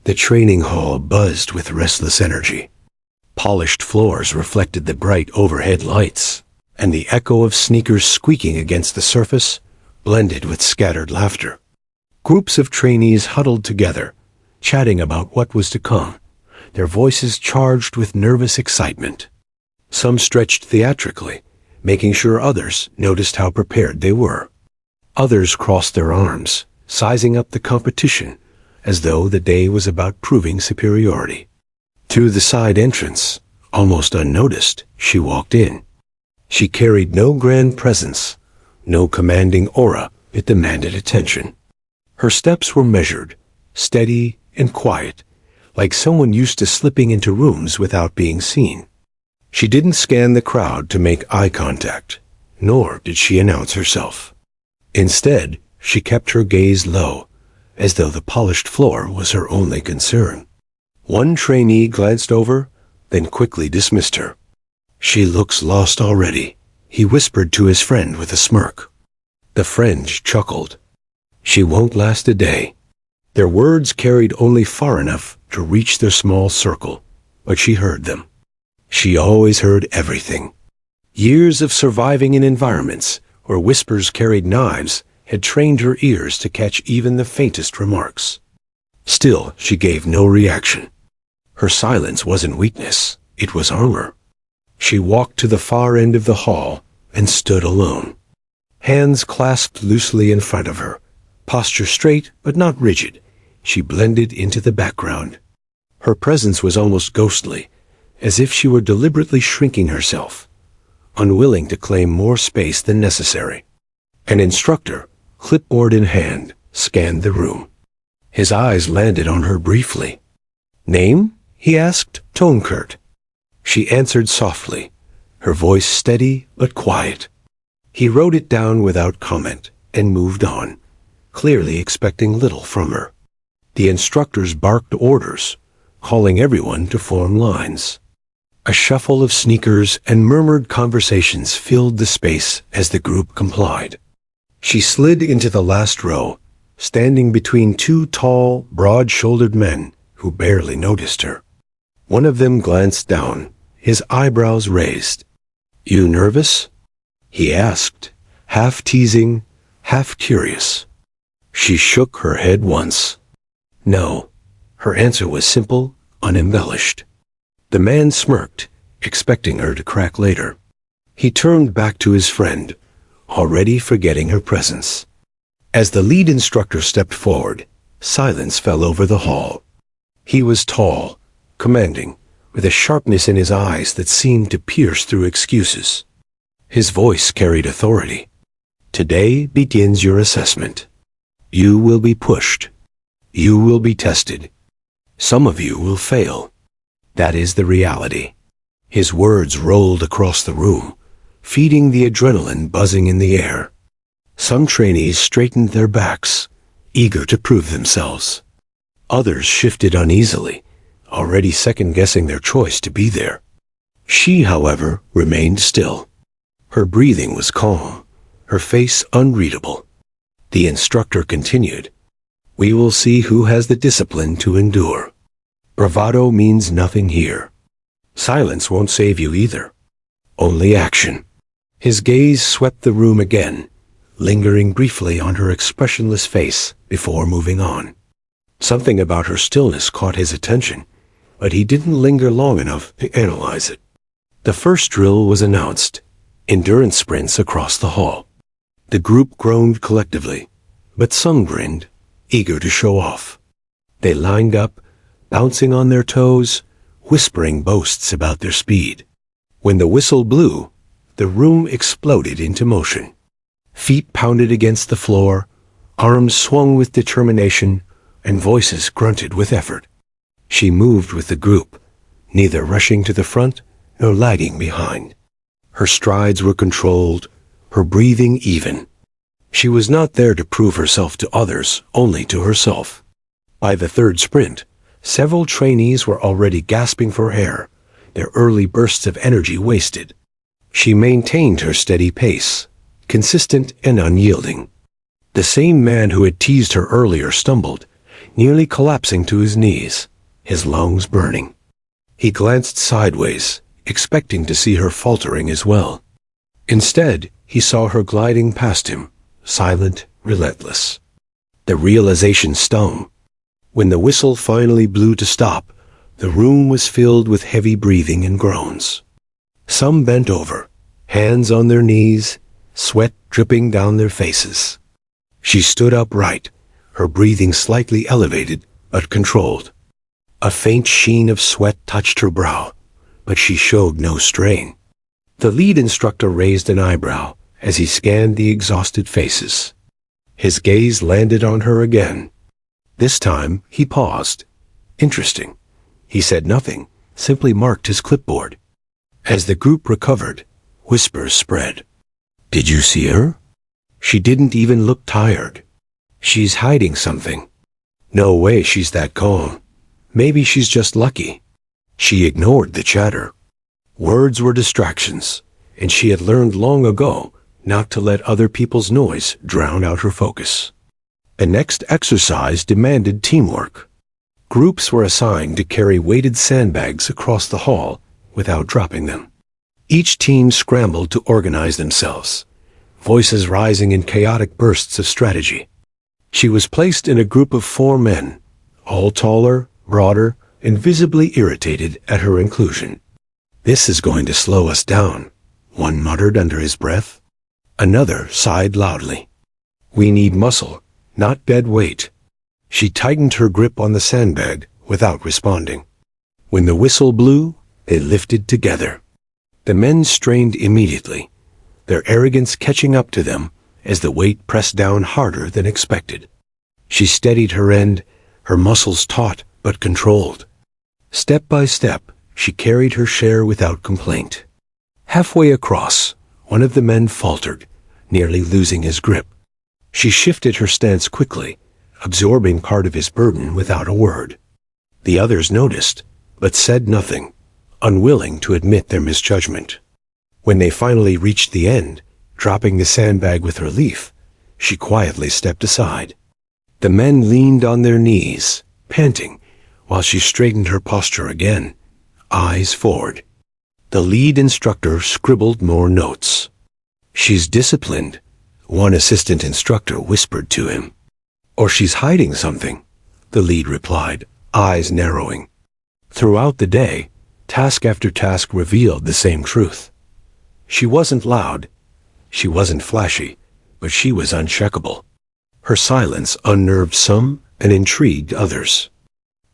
The training hall buzzed with restless energy. Polished floors reflected the bright overhead lights, and the echo of sneakers squeaking against the surface blended with scattered laughter. Groups of trainees huddled together, chatting about what was to come, their voices charged with nervous excitement. Some stretched theatrically, making sure others noticed how prepared they were. Others crossed their arms, sizing up the competition, as though the day was about proving superiority. Through the side entrance, almost unnoticed, she walked in. She carried no grand presence, no commanding aura that demanded attention. Her steps were measured, steady and quiet, like someone used to slipping into rooms without being seen. She didn't scan the crowd to make eye contact, nor did she announce herself. Instead, she kept her gaze low, as though the polished floor was her only concern. One trainee glanced over, then quickly dismissed her. "She looks lost already," he whispered to his friend with a smirk. The friend chuckled. "She won't last a day." Their words carried only far enough to reach their small circle, but she heard them. She always heard everything. Years of surviving in environments where whispers carried knives had trained her ears to catch even the faintest remarks. Still, she gave no reaction. Her silence wasn't weakness, it was armor. She walked to the far end of the hall and stood alone. Hands clasped loosely in front of her, posture straight but not rigid, she blended into the background. Her presence was almost ghostly, as if she were deliberately shrinking herself, unwilling to claim more space than necessary. An instructor, clipboard in hand, scanned the room. His eyes landed on her briefly. "Name?" he asked, tone curt. She answered softly, her voice steady but quiet. He wrote it down without comment and moved on, clearly expecting little from her. The instructors barked orders, calling everyone to form lines. A shuffle of sneakers and murmured conversations filled the space as the group complied. She slid into the last row, standing between two tall, broad-shouldered men who barely noticed her. One of them glanced down, his eyebrows raised. "You nervous?" he asked, half teasing, half curious. She shook her head once. No. Her answer was simple, unembellished. The man smirked, expecting her to crack later. He turned back to his friend, already forgetting her presence. As the lead instructor stepped forward, silence fell over the hall. He was tall, commanding, with a sharpness in his eyes that seemed to pierce through excuses. His voice carried authority. "Today begins your assessment. You will be pushed. You will be tested. Some of you will fail. That is the reality." His words rolled across the room, feeding the adrenaline buzzing in the air. Some trainees straightened their backs, eager to prove themselves. Others shifted uneasily, already second-guessing their choice to be there. She, however, remained still. Her breathing was calm, her face unreadable. The instructor continued, "We will see who has the discipline to endure. Bravado means nothing here. Silence won't save you either. Only action." His gaze swept the room again, lingering briefly on her expressionless face before moving on. Something about her stillness caught his attention, but he didn't linger long enough to analyze it. The first drill was announced, endurance sprints across the hall. The group groaned collectively, but some grinned, eager to show off. They lined up, bouncing on their toes, whispering boasts about their speed. When the whistle blew, the room exploded into motion. Feet pounded against the floor, arms swung with determination, and voices grunted with effort. She moved with the group, neither rushing to the front nor lagging behind. Her strides were controlled, her breathing even. She was not there to prove herself to others, only to herself. By the third sprint, several trainees were already gasping for air, their early bursts of energy wasted. She maintained her steady pace, consistent and unyielding. The same man who had teased her earlier stumbled, nearly collapsing to his knees, his lungs burning. He glanced sideways, expecting to see her faltering as well. Instead, he saw her gliding past him, silent, relentless. The realization stung. When the whistle finally blew to stop, the room was filled with heavy breathing and groans. Some bent over, hands on their knees, sweat dripping down their faces. She stood upright, her breathing slightly elevated but controlled. A faint sheen of sweat touched her brow, but she showed no strain. The lead instructor raised an eyebrow as he scanned the exhausted faces. His gaze landed on her again. This time, he paused. Interesting. He said nothing, simply marked his clipboard. As the group recovered, whispers spread. "Did you see her? She didn't even look tired. She's hiding something. No way she's that calm. Maybe she's just lucky." She ignored the chatter. Words were distractions, and she had learned long ago not to let other people's noise drown out her focus. The next exercise demanded teamwork. Groups were assigned to carry weighted sandbags across the hall without dropping them. Each team scrambled to organize themselves, voices rising in chaotic bursts of strategy. She was placed in a group of 4 men, all taller, broader, and visibly irritated at her inclusion. "This is going to slow us down," one muttered under his breath. Another sighed loudly. "We need muscle, not dead weight." She tightened her grip on the sandbag without responding. When the whistle blew, they lifted together. The men strained immediately, their arrogance catching up to them as the weight pressed down harder than expected. She steadied her end, her muscles taut but controlled. Step by step, she carried her share without complaint. Halfway across, one of the men faltered, nearly losing his grip. She shifted her stance quickly, absorbing part of his burden without a word. The others noticed, but said nothing, unwilling to admit their misjudgment. When they finally reached the end, dropping the sandbag with relief, she quietly stepped aside. The men leaned on their knees, panting, while she straightened her posture again, eyes forward. The lead instructor scribbled more notes. "She's disciplined," one assistant instructor whispered to him. "Or she's hiding something," the lead replied, eyes narrowing. Throughout the day, task after task revealed the same truth. She wasn't loud, she wasn't flashy, but she was uncheckable. Her silence unnerved some and intrigued others.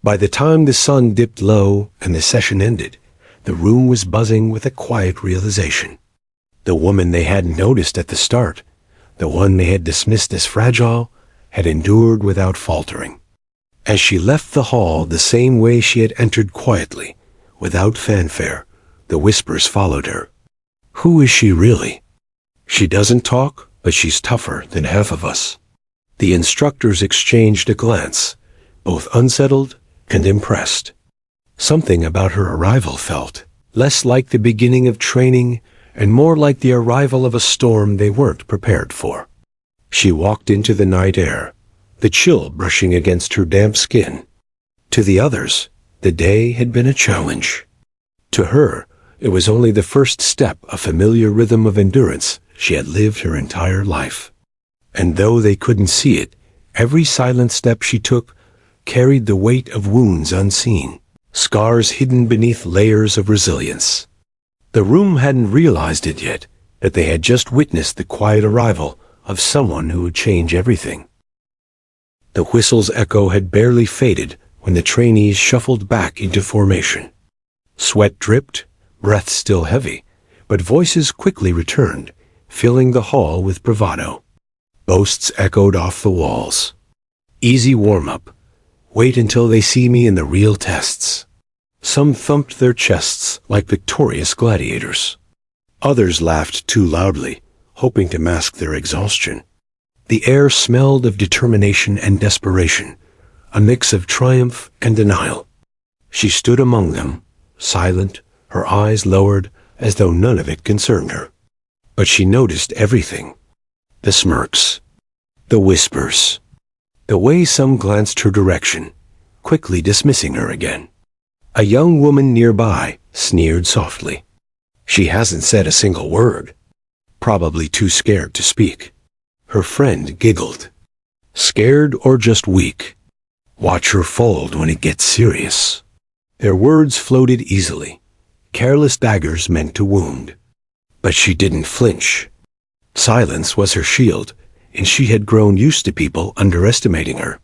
By the time the sun dipped low and the session ended, the room was buzzing with a quiet realization. The woman they hadn't noticed at the start, the one they had dismissed as fragile, had endured without faltering. As she left the hall the same way she had entered quietly, without fanfare, the whispers followed her. Who is she really? She doesn't talk, but she's tougher than half of us. The instructors exchanged a glance, both unsettled and impressed. Something about her arrival felt less like the beginning of training and more like the arrival of a storm they weren't prepared for. She walked into the night air, the chill brushing against her damp skin. To the others, the day had been a challenge. To her, it was only the first step, a familiar rhythm of endurance she had lived her entire life. And though they couldn't see it, every silent step she took carried the weight of wounds unseen, scars hidden beneath layers of resilience. The room hadn't realized it yet, that they had just witnessed the quiet arrival of someone who would change everything. The whistle's echo had barely faded when the trainees shuffled back into formation. Sweat dripped, breath still heavy, but voices quickly returned, filling the hall with bravado. Boasts echoed off the walls. "Easy warm-up. Wait until they see me in the real tests." Some thumped their chests like victorious gladiators. Others laughed too loudly, hoping to mask their exhaustion. The air smelled of determination and desperation, a mix of triumph and denial. She stood among them, silent, her eyes lowered as though none of it concerned her. But she noticed everything. The smirks, the whispers, The way some glanced her direction, quickly dismissing her again. A young woman nearby sneered softly. She hasn't said a single word. Probably too scared to speak. Her friend giggled. Scared or just weak? Watch her fold when it gets serious. Their words floated easily, careless daggers meant to wound. But she didn't flinch. Silence was her shield, and she had grown used to people underestimating her.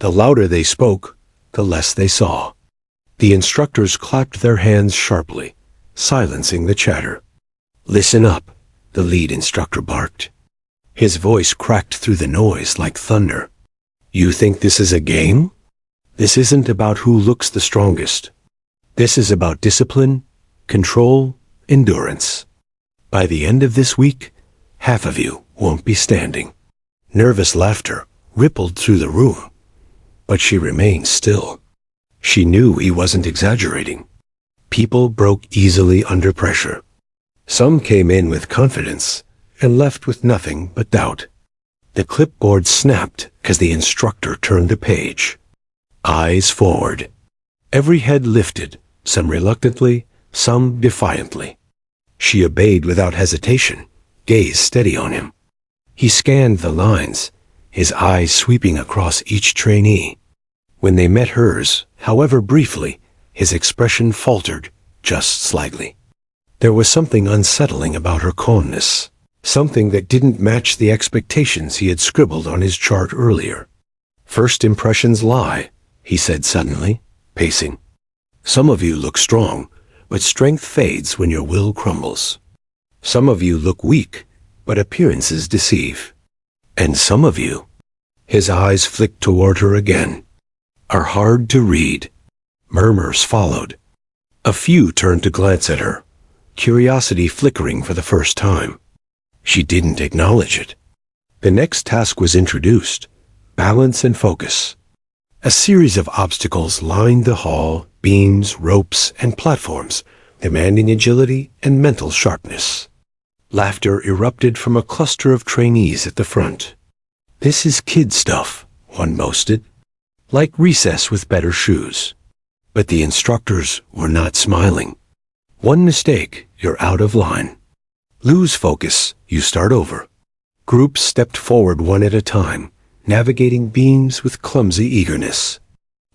The louder they spoke, the less they saw. The instructors clapped their hands sharply, silencing the chatter. Listen up, the lead instructor barked. His voice cracked through the noise like thunder. You think this is a game? This isn't about who looks the strongest. This is about discipline, control, endurance. By the end of this week, half of you won't be standing. Nervous laughter rippled through the room, but she remained still. She knew he wasn't exaggerating. People broke easily under pressure. Some came in with confidence and left with nothing but doubt. The clipboard snapped as the instructor turned the page. Eyes forward. Every head lifted, some reluctantly, some defiantly. She obeyed without hesitation, gaze steady on him. He scanned the lines, his eyes sweeping across each trainee. When they met hers, however briefly, his expression faltered just slightly. There was something unsettling about her calmness, something that didn't match the expectations he had scribbled on his chart earlier. First impressions lie, he said suddenly, pacing. Some of you look strong, but strength fades when your will crumbles. Some of you look weak, but appearances deceive. And some of you, his eyes flicked toward her again, are hard to read. Murmurs followed. A few turned to glance at her, curiosity flickering for the first time. She didn't acknowledge it. The next task was introduced, balance and focus. A series of obstacles lined the hall, beams, ropes, and platforms, demanding agility and mental sharpness. Laughter erupted from a cluster of trainees at the front. This is kid stuff, one boasted. Like recess with better shoes. But the instructors were not smiling. One mistake, you're out of line. Lose focus, you start over. Groups stepped forward one at a time, navigating beams with clumsy eagerness.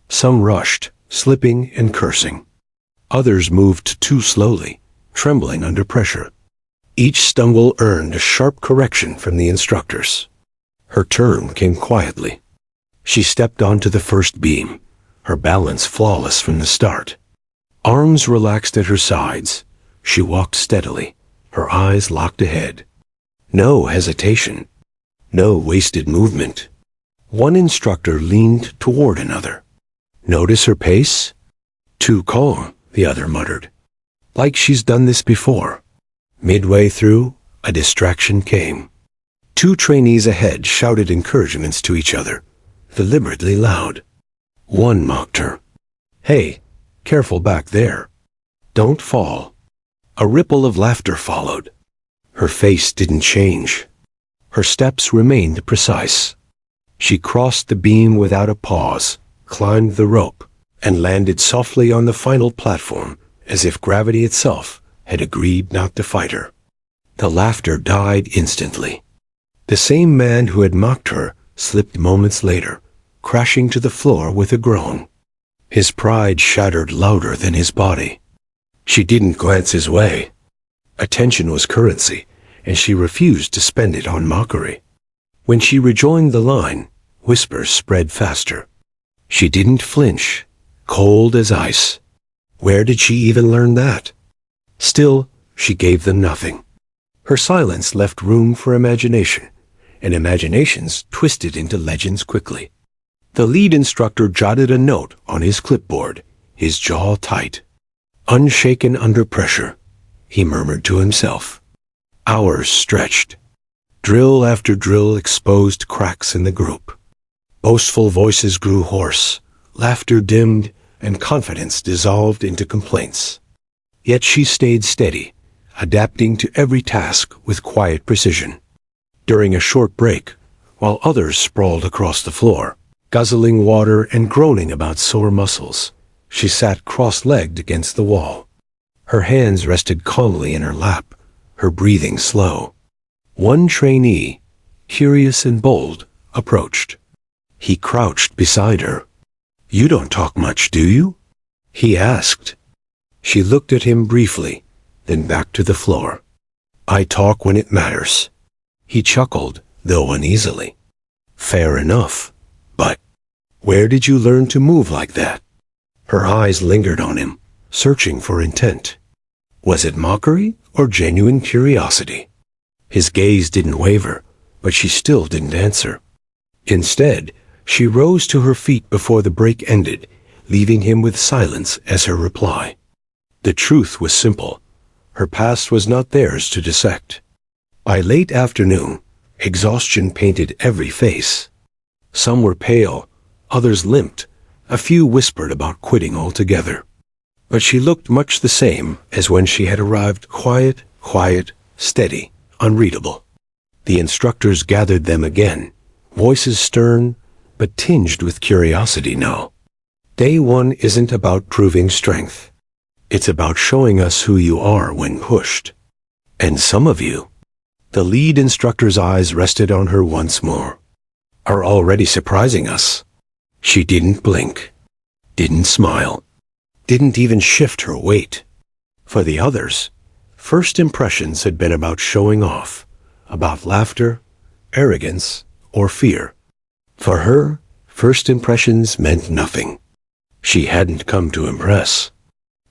Some rushed, slipping and cursing. Others moved too slowly, trembling under pressure. Each stumble earned a sharp correction from the instructors. Her turn came quietly. She stepped onto the first beam, her balance flawless from the start. Arms relaxed at her sides, she walked steadily, her eyes locked ahead. No hesitation, no wasted movement. One instructor leaned toward another. Notice her pace? Too calm, the other muttered. Like she's done this before. Midway through, a distraction came. Two trainees ahead shouted encouragements to each other, deliberately loud. One mocked her. Hey, careful back there. Don't fall. A ripple of laughter followed. Her face didn't change. Her steps remained precise. She crossed the beam without a pause, climbed the rope, and landed softly on the final platform, as if gravity itself had agreed not to fight her. The laughter died instantly. The same man who had mocked her slipped moments later, crashing to the floor with a groan. His pride shattered louder than his body. She didn't glance his way. Attention was currency, and she refused to spend it on mockery. When she rejoined the line, whispers spread faster. She didn't flinch, cold as ice. Where did she even learn that? Still, she gave them nothing. Her silence left room for imagination, and imaginations twisted into legends quickly. The lead instructor jotted a note on his clipboard, his jaw tight. Unshaken under pressure, he murmured to himself. Hours stretched. Drill after drill exposed cracks in the group. Boastful voices grew hoarse, laughter dimmed, and confidence dissolved into complaints. Yet she stayed steady, adapting to every task with quiet precision. During a short break, while others sprawled across the floor, guzzling water and groaning about sore muscles. She sat cross-legged against the wall. Her hands rested calmly in her lap, her breathing slow. One trainee, curious and bold, approached. He crouched beside her. "You don't talk much, do you?" he asked. She looked at him briefly, then back to the floor. "I talk when it matters." He chuckled, though uneasily. "Fair enough, but where did you learn to move like that?" Her eyes lingered on him, searching for intent. Was it mockery or genuine curiosity? His gaze didn't waver, but she still didn't answer. Instead, she rose to her feet before the break ended, leaving him with silence as her reply. The truth was simple. Her past was not theirs to dissect. By late afternoon, exhaustion painted every face. Some were pale, others limped, a few whispered about quitting altogether. But she looked much the same as when she had arrived, quiet, steady, unreadable. The instructors gathered them again, voices stern, but tinged with curiosity now. Day one isn't about proving strength. It's about showing us who you are when pushed. And some of you, the lead instructor's eyes rested on her once more, are already surprising us. She didn't blink, didn't smile, didn't even shift her weight. For the others, first impressions had been about showing off, about laughter, arrogance, or fear. For her, first impressions meant nothing. She hadn't come to impress.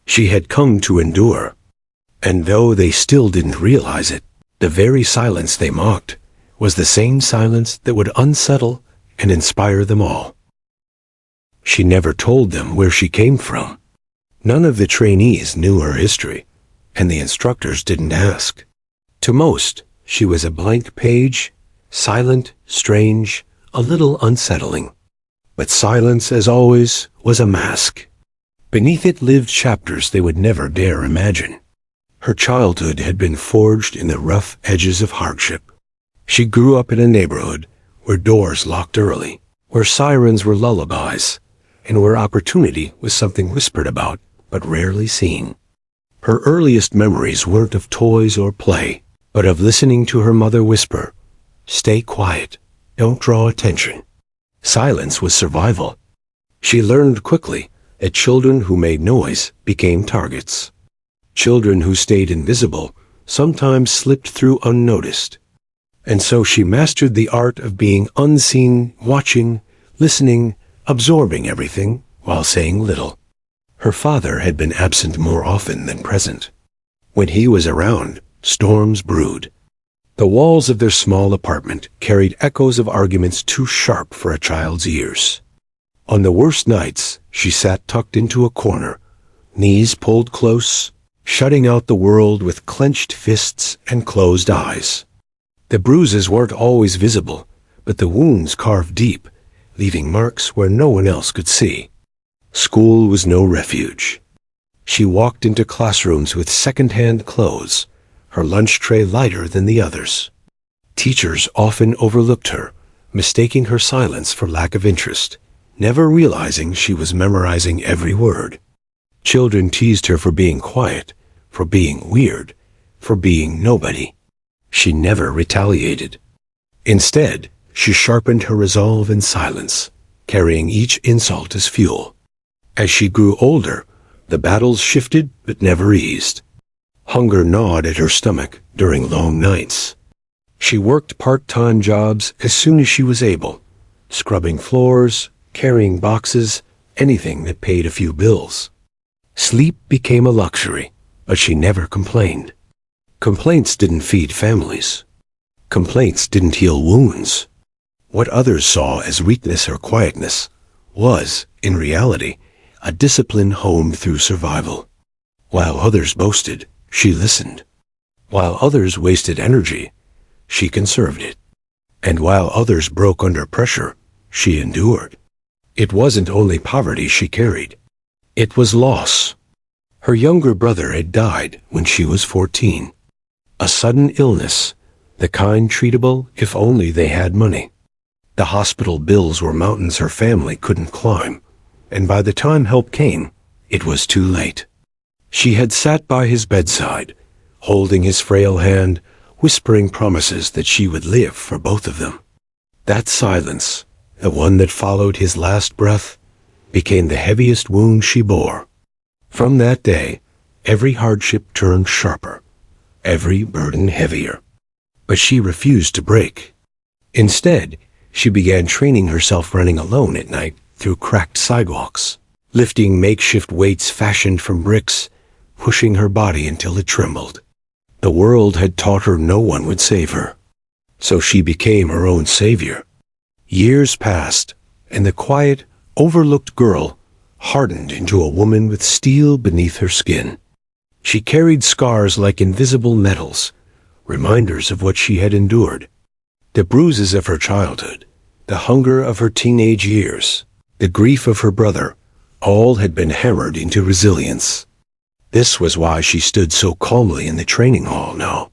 She had come to endure. And though they still didn't realize it, the very silence they mocked was the same silence that would unsettle and inspire them all. She never told them where she came from. None of the trainees knew her history, and the instructors didn't ask. To most, she was a blank page, silent, strange, a little unsettling. But silence, as always, was a mask. Beneath it lived chapters they would never dare imagine. Her childhood had been forged in the rough edges of hardship. She grew up in a neighborhood where doors locked early, where sirens were lullabies, and where opportunity was something whispered about but rarely seen. Her earliest memories weren't of toys or play, but of listening to her mother whisper, "Stay quiet, don't draw attention." Silence was survival. She learned quickly that children who made noise became targets. Children who stayed invisible sometimes slipped through unnoticed. And so she mastered the art of being unseen, watching, listening, absorbing everything while saying little. Her father had been absent more often than present. When he was around, storms brewed. The walls of their small apartment carried echoes of arguments too sharp for a child's ears. On the worst nights, she sat tucked into a corner, knees pulled close, shutting out the world with clenched fists and closed eyes. The bruises weren't always visible, but the wounds carved deep, leaving marks where no one else could see. School was no refuge. She walked into classrooms with second-hand clothes, her lunch tray lighter than the others. Teachers often overlooked her, mistaking her silence for lack of interest, never realizing she was memorizing every word. Children teased her for being quiet, for being weird, for being nobody. She never retaliated. Instead, she sharpened her resolve in silence, carrying each insult as fuel. As she grew older, the battles shifted but never eased. Hunger gnawed at her stomach during long nights. She worked part-time jobs as soon as she was able, scrubbing floors, carrying boxes, anything that paid a few bills. Sleep became a luxury, but she never complained. Complaints didn't feed families. Complaints didn't heal wounds. What others saw as weakness or quietness was, in reality, a discipline honed through survival. While others boasted, she listened. While others wasted energy, she conserved it. And while others broke under pressure, she endured. It wasn't only poverty she carried. It was loss. Her younger brother had died when she was 14. A sudden illness, the kind treatable if only they had money. The hospital bills were mountains her family couldn't climb, and by the time help came, it was too late. She had sat by his bedside, holding his frail hand, whispering promises that she would live for both of them. That silence, the one that followed his last breath, became the heaviest wound she bore. From that day, every hardship turned sharper, every burden heavier. But she refused to break. Instead, she began training herself running alone at night through cracked sidewalks, lifting makeshift weights fashioned from bricks, pushing her body until it trembled. The world had taught her no one would save her, so she became her own savior. Years passed, and the quiet, overlooked girl hardened into a woman with steel beneath her skin. She carried scars like invisible medals, reminders of what she had endured. The bruises of her childhood, the hunger of her teenage years, the grief of her brother, all had been hammered into resilience. This was why she stood so calmly in the training hall now.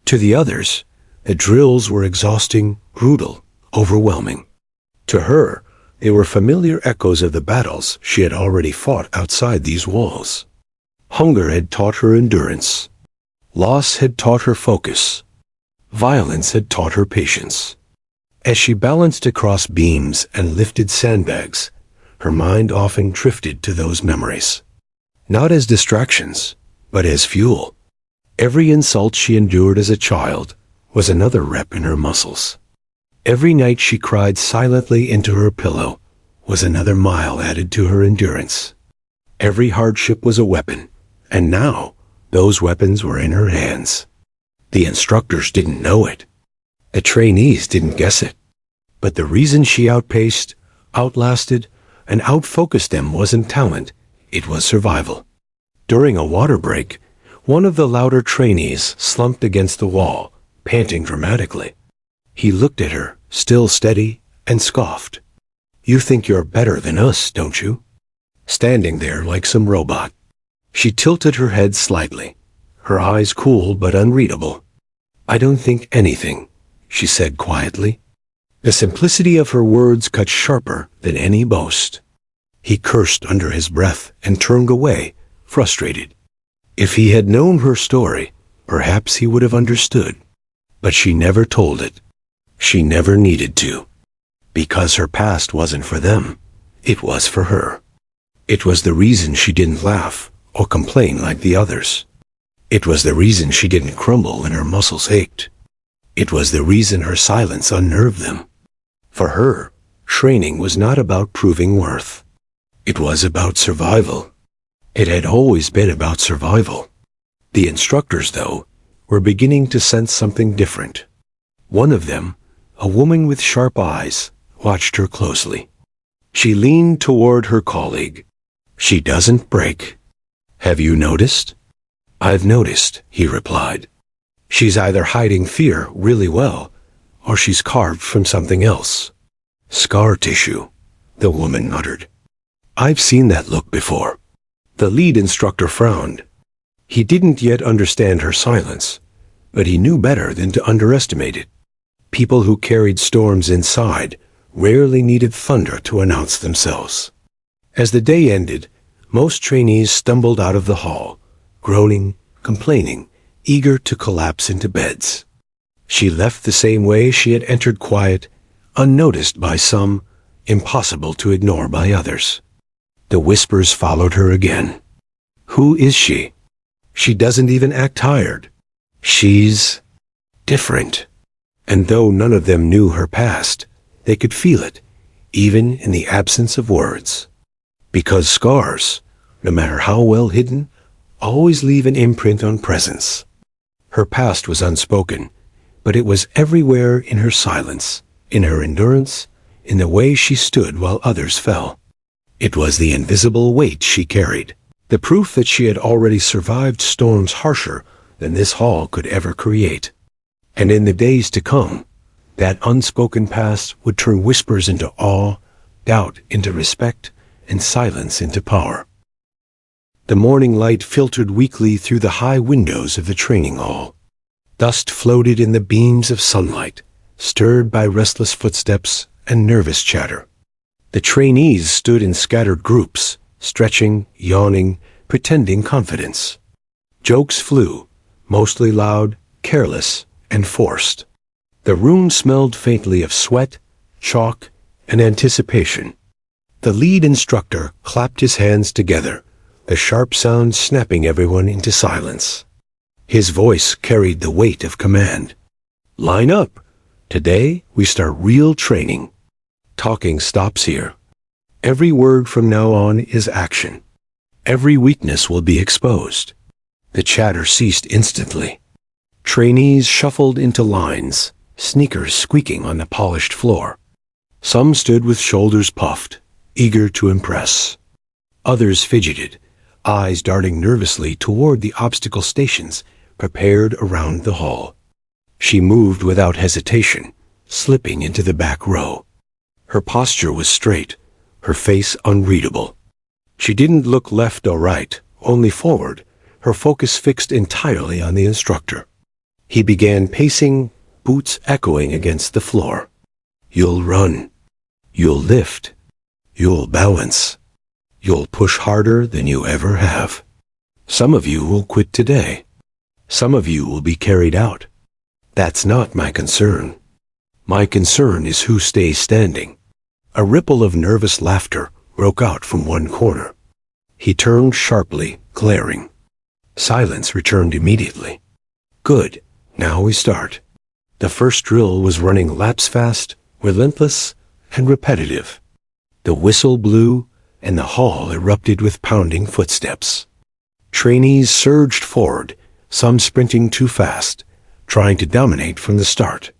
To the others, the drills were exhausting, brutal, overwhelming. To her, they were familiar echoes of the battles she had already fought outside these walls. Hunger had taught her endurance. Loss had taught her focus. Violence had taught her patience. As she balanced across beams and lifted sandbags, her mind often drifted to those memories. Not as distractions, but as fuel. Every insult she endured as a child was another rep in her muscles. Every night she cried silently into her pillow was another mile added to her endurance. Every hardship was a weapon, and now those weapons were in her hands. The instructors didn't know it. The trainees didn't guess it. But the reason she outpaced, outlasted, and outfocused them wasn't talent. It was survival. During a water break, one of the louder trainees slumped against the wall, panting dramatically. He looked at her, still steady, and scoffed. "You think you're better than us, don't you?" Standing there like some robot. She tilted her head slightly, her eyes cool but unreadable. "I don't think anything," she said quietly. The simplicity of her words cut sharper than any boast. He cursed under his breath and turned away, frustrated. If he had known her story, perhaps he would have understood. But she never told it. She never needed to. Because her past wasn't for them. It was for her. It was the reason she didn't laugh or complain like the others. It was the reason she didn't crumble when her muscles ached. It was the reason her silence unnerved them. For her, training was not about proving worth. It was about survival. It had always been about survival. The instructors, though, were beginning to sense something different. One of them, a woman with sharp eyes, watched her closely. She leaned toward her colleague. "She doesn't break. Have you noticed?" "I've noticed," he replied. "She's either hiding fear really well, or she's carved from something else." "Scar tissue," the woman muttered. "I've seen that look before." The lead instructor frowned. He didn't yet understand her silence, but he knew better than to underestimate it. People who carried storms inside rarely needed thunder to announce themselves. As the day ended, most trainees stumbled out of the hall, groaning, complaining, eager to collapse into beds. She left the same way she had entered, quiet, unnoticed by some, impossible to ignore by others. The whispers followed her again. "Who is she? She doesn't even act tired. She's different." And though none of them knew her past, they could feel it, even in the absence of words. Because scars, no matter how well hidden, always leave an imprint on presence. Her past was unspoken, but it was everywhere in her silence, in her endurance, in the way she stood while others fell. It was the invisible weight she carried, the proof that she had already survived storms harsher than this hall could ever create. And in the days to come, that unspoken past would turn whispers into awe, doubt into respect, and silence into power. The morning light filtered weakly through the high windows of the training hall. Dust floated in the beams of sunlight, stirred by restless footsteps and nervous chatter. The trainees stood in scattered groups, stretching, yawning, pretending confidence. Jokes flew, mostly loud, careless, and forced. The room smelled faintly of sweat, chalk, and anticipation. The lead instructor clapped his hands together, the sharp sound snapping everyone into silence. His voice carried the weight of command. "Line up! Today we start real training. Talking stops here. Every word from now on is action. Every weakness will be exposed." The chatter ceased instantly. Trainees shuffled into lines, sneakers squeaking on the polished floor. Some stood with shoulders puffed, eager to impress. Others fidgeted, eyes darting nervously toward the obstacle stations prepared around the hall. She moved without hesitation, slipping into the back row. Her posture was straight, her face unreadable. She didn't look left or right, only forward, her focus fixed entirely on the instructor. He began pacing, boots echoing against the floor. "You'll run. You'll lift. You'll balance. You'll push harder than you ever have. Some of you will quit today. Some of you will be carried out. That's not my concern. My concern is who stays standing." A ripple of nervous laughter broke out from one corner. He turned sharply, glaring. Silence returned immediately. "Good. Now we start." The first drill was running laps fast, relentless, and repetitive. The whistle blew, and the hall erupted with pounding footsteps. Trainees surged forward, some sprinting too fast, trying to dominate from the start.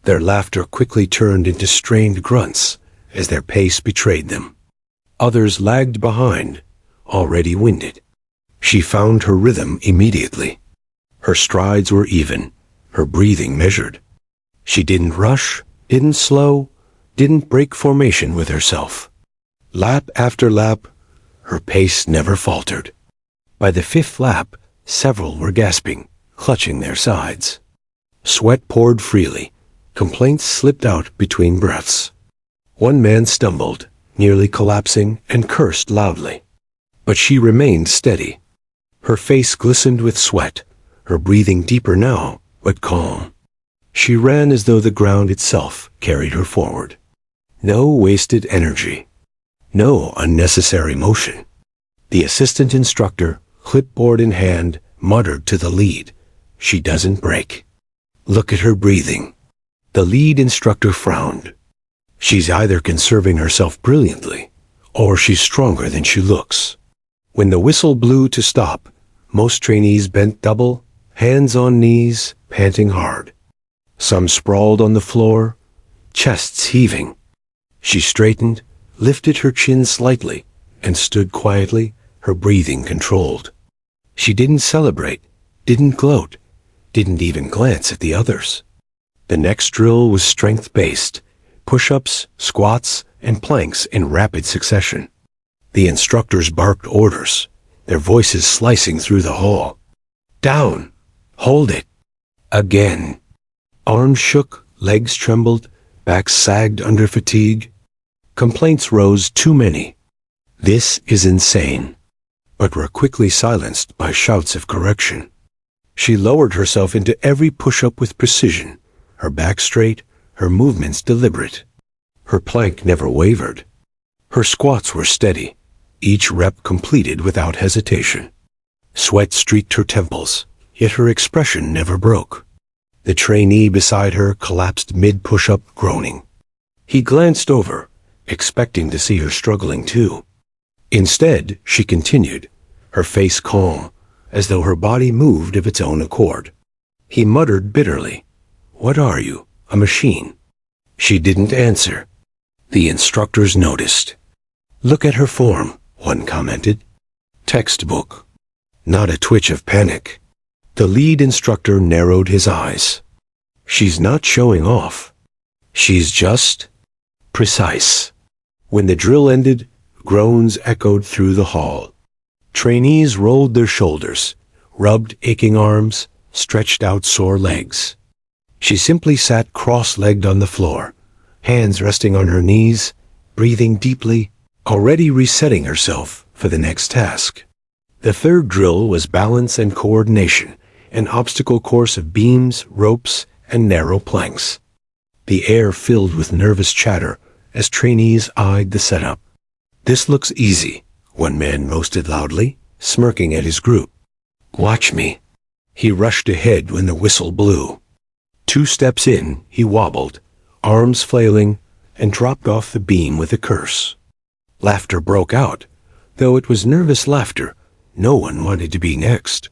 Their laughter quickly turned into strained grunts as their pace betrayed them. Others lagged behind, already winded. She found her rhythm immediately. Her strides were even, her breathing measured. She didn't rush, didn't slow, didn't break formation with herself. Lap after lap, her pace never faltered. By the fifth lap, several were gasping, clutching their sides. Sweat poured freely. Complaints slipped out between breaths. One man stumbled, nearly collapsing, and cursed loudly. But she remained steady. Her face glistened with sweat, her breathing deeper now, but calm. She ran as though the ground itself carried her forward. No wasted energy. No unnecessary motion. The assistant instructor, clipboard in hand, muttered to the lead, "She doesn't break. Look at her breathing." The lead instructor frowned. She's either conserving herself brilliantly, or she's stronger than she looks. When the whistle blew to stop, most trainees bent double, hands on knees, panting hard. Some sprawled on the floor, chests heaving. She straightened, lifted her chin slightly, and stood quietly, her breathing controlled. She didn't celebrate, didn't gloat, didn't even glance at the others. The next drill was strength-based, push-ups, squats, and planks in rapid succession. The instructors barked orders, their voices slicing through the hall. "Down! Hold it!" Again. Arms shook, legs trembled, backs sagged under fatigue. Complaints rose too many. "This is insane," but were quickly silenced by shouts of correction. She lowered herself into every push-up with precision, her back straight, her movements deliberate. Her plank never wavered. Her squats were steady, each rep completed without hesitation. Sweat streaked her temples, yet her expression never broke. The trainee beside her collapsed mid-push-up, groaning. He glanced over, expecting to see her struggling too. Instead, she continued, her face calm, as though her body moved of its own accord. He muttered bitterly, "What are you, a machine?" She didn't answer. The instructors noticed. "Look at her form," one commented. "Textbook." Not a twitch of panic. The lead instructor narrowed his eyes. "She's not showing off. She's just precise." When the drill ended, groans echoed through the hall. Trainees rolled their shoulders, rubbed aching arms, stretched out sore legs. She simply sat cross-legged on the floor, hands resting on her knees, breathing deeply, already resetting herself for the next task. The third drill was balance and coordination, an obstacle course of beams, ropes, and narrow planks. The air filled with nervous chatter as trainees eyed the setup. "This looks easy," one man boasted loudly, smirking at his group. "Watch me." He rushed ahead when the whistle blew. 2 steps in, he wobbled, arms flailing, and dropped off the beam with a curse. Laughter broke out, though it was nervous laughter. No one wanted to be next.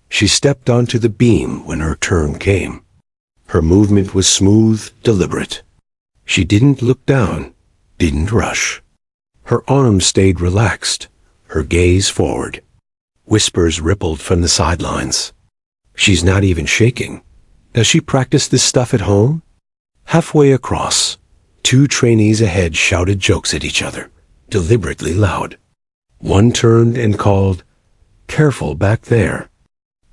She stepped onto the beam when her turn came. Her movement was smooth, deliberate. She didn't look down, didn't rush. Her arms stayed relaxed, her gaze forward. Whispers rippled from the sidelines. "She's not even shaking. Does she practice this stuff at home?" Halfway across, 2 trainees ahead shouted jokes at each other, deliberately loud. One turned and called, "Careful back there.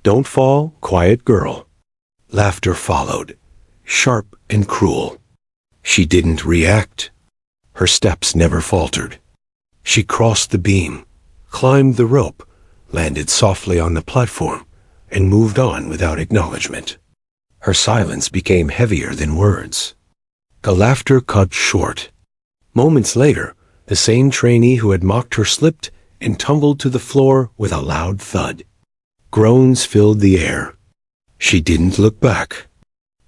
Don't fall, quiet girl." Laughter followed, sharp and cruel. She didn't react. Her steps never faltered. She crossed the beam, climbed the rope, landed softly on the platform, and moved on without acknowledgement. Her silence became heavier than words. The laughter cut short. Moments later, the same trainee who had mocked her slipped and tumbled to the floor with a loud thud. Groans filled the air. She didn't look back.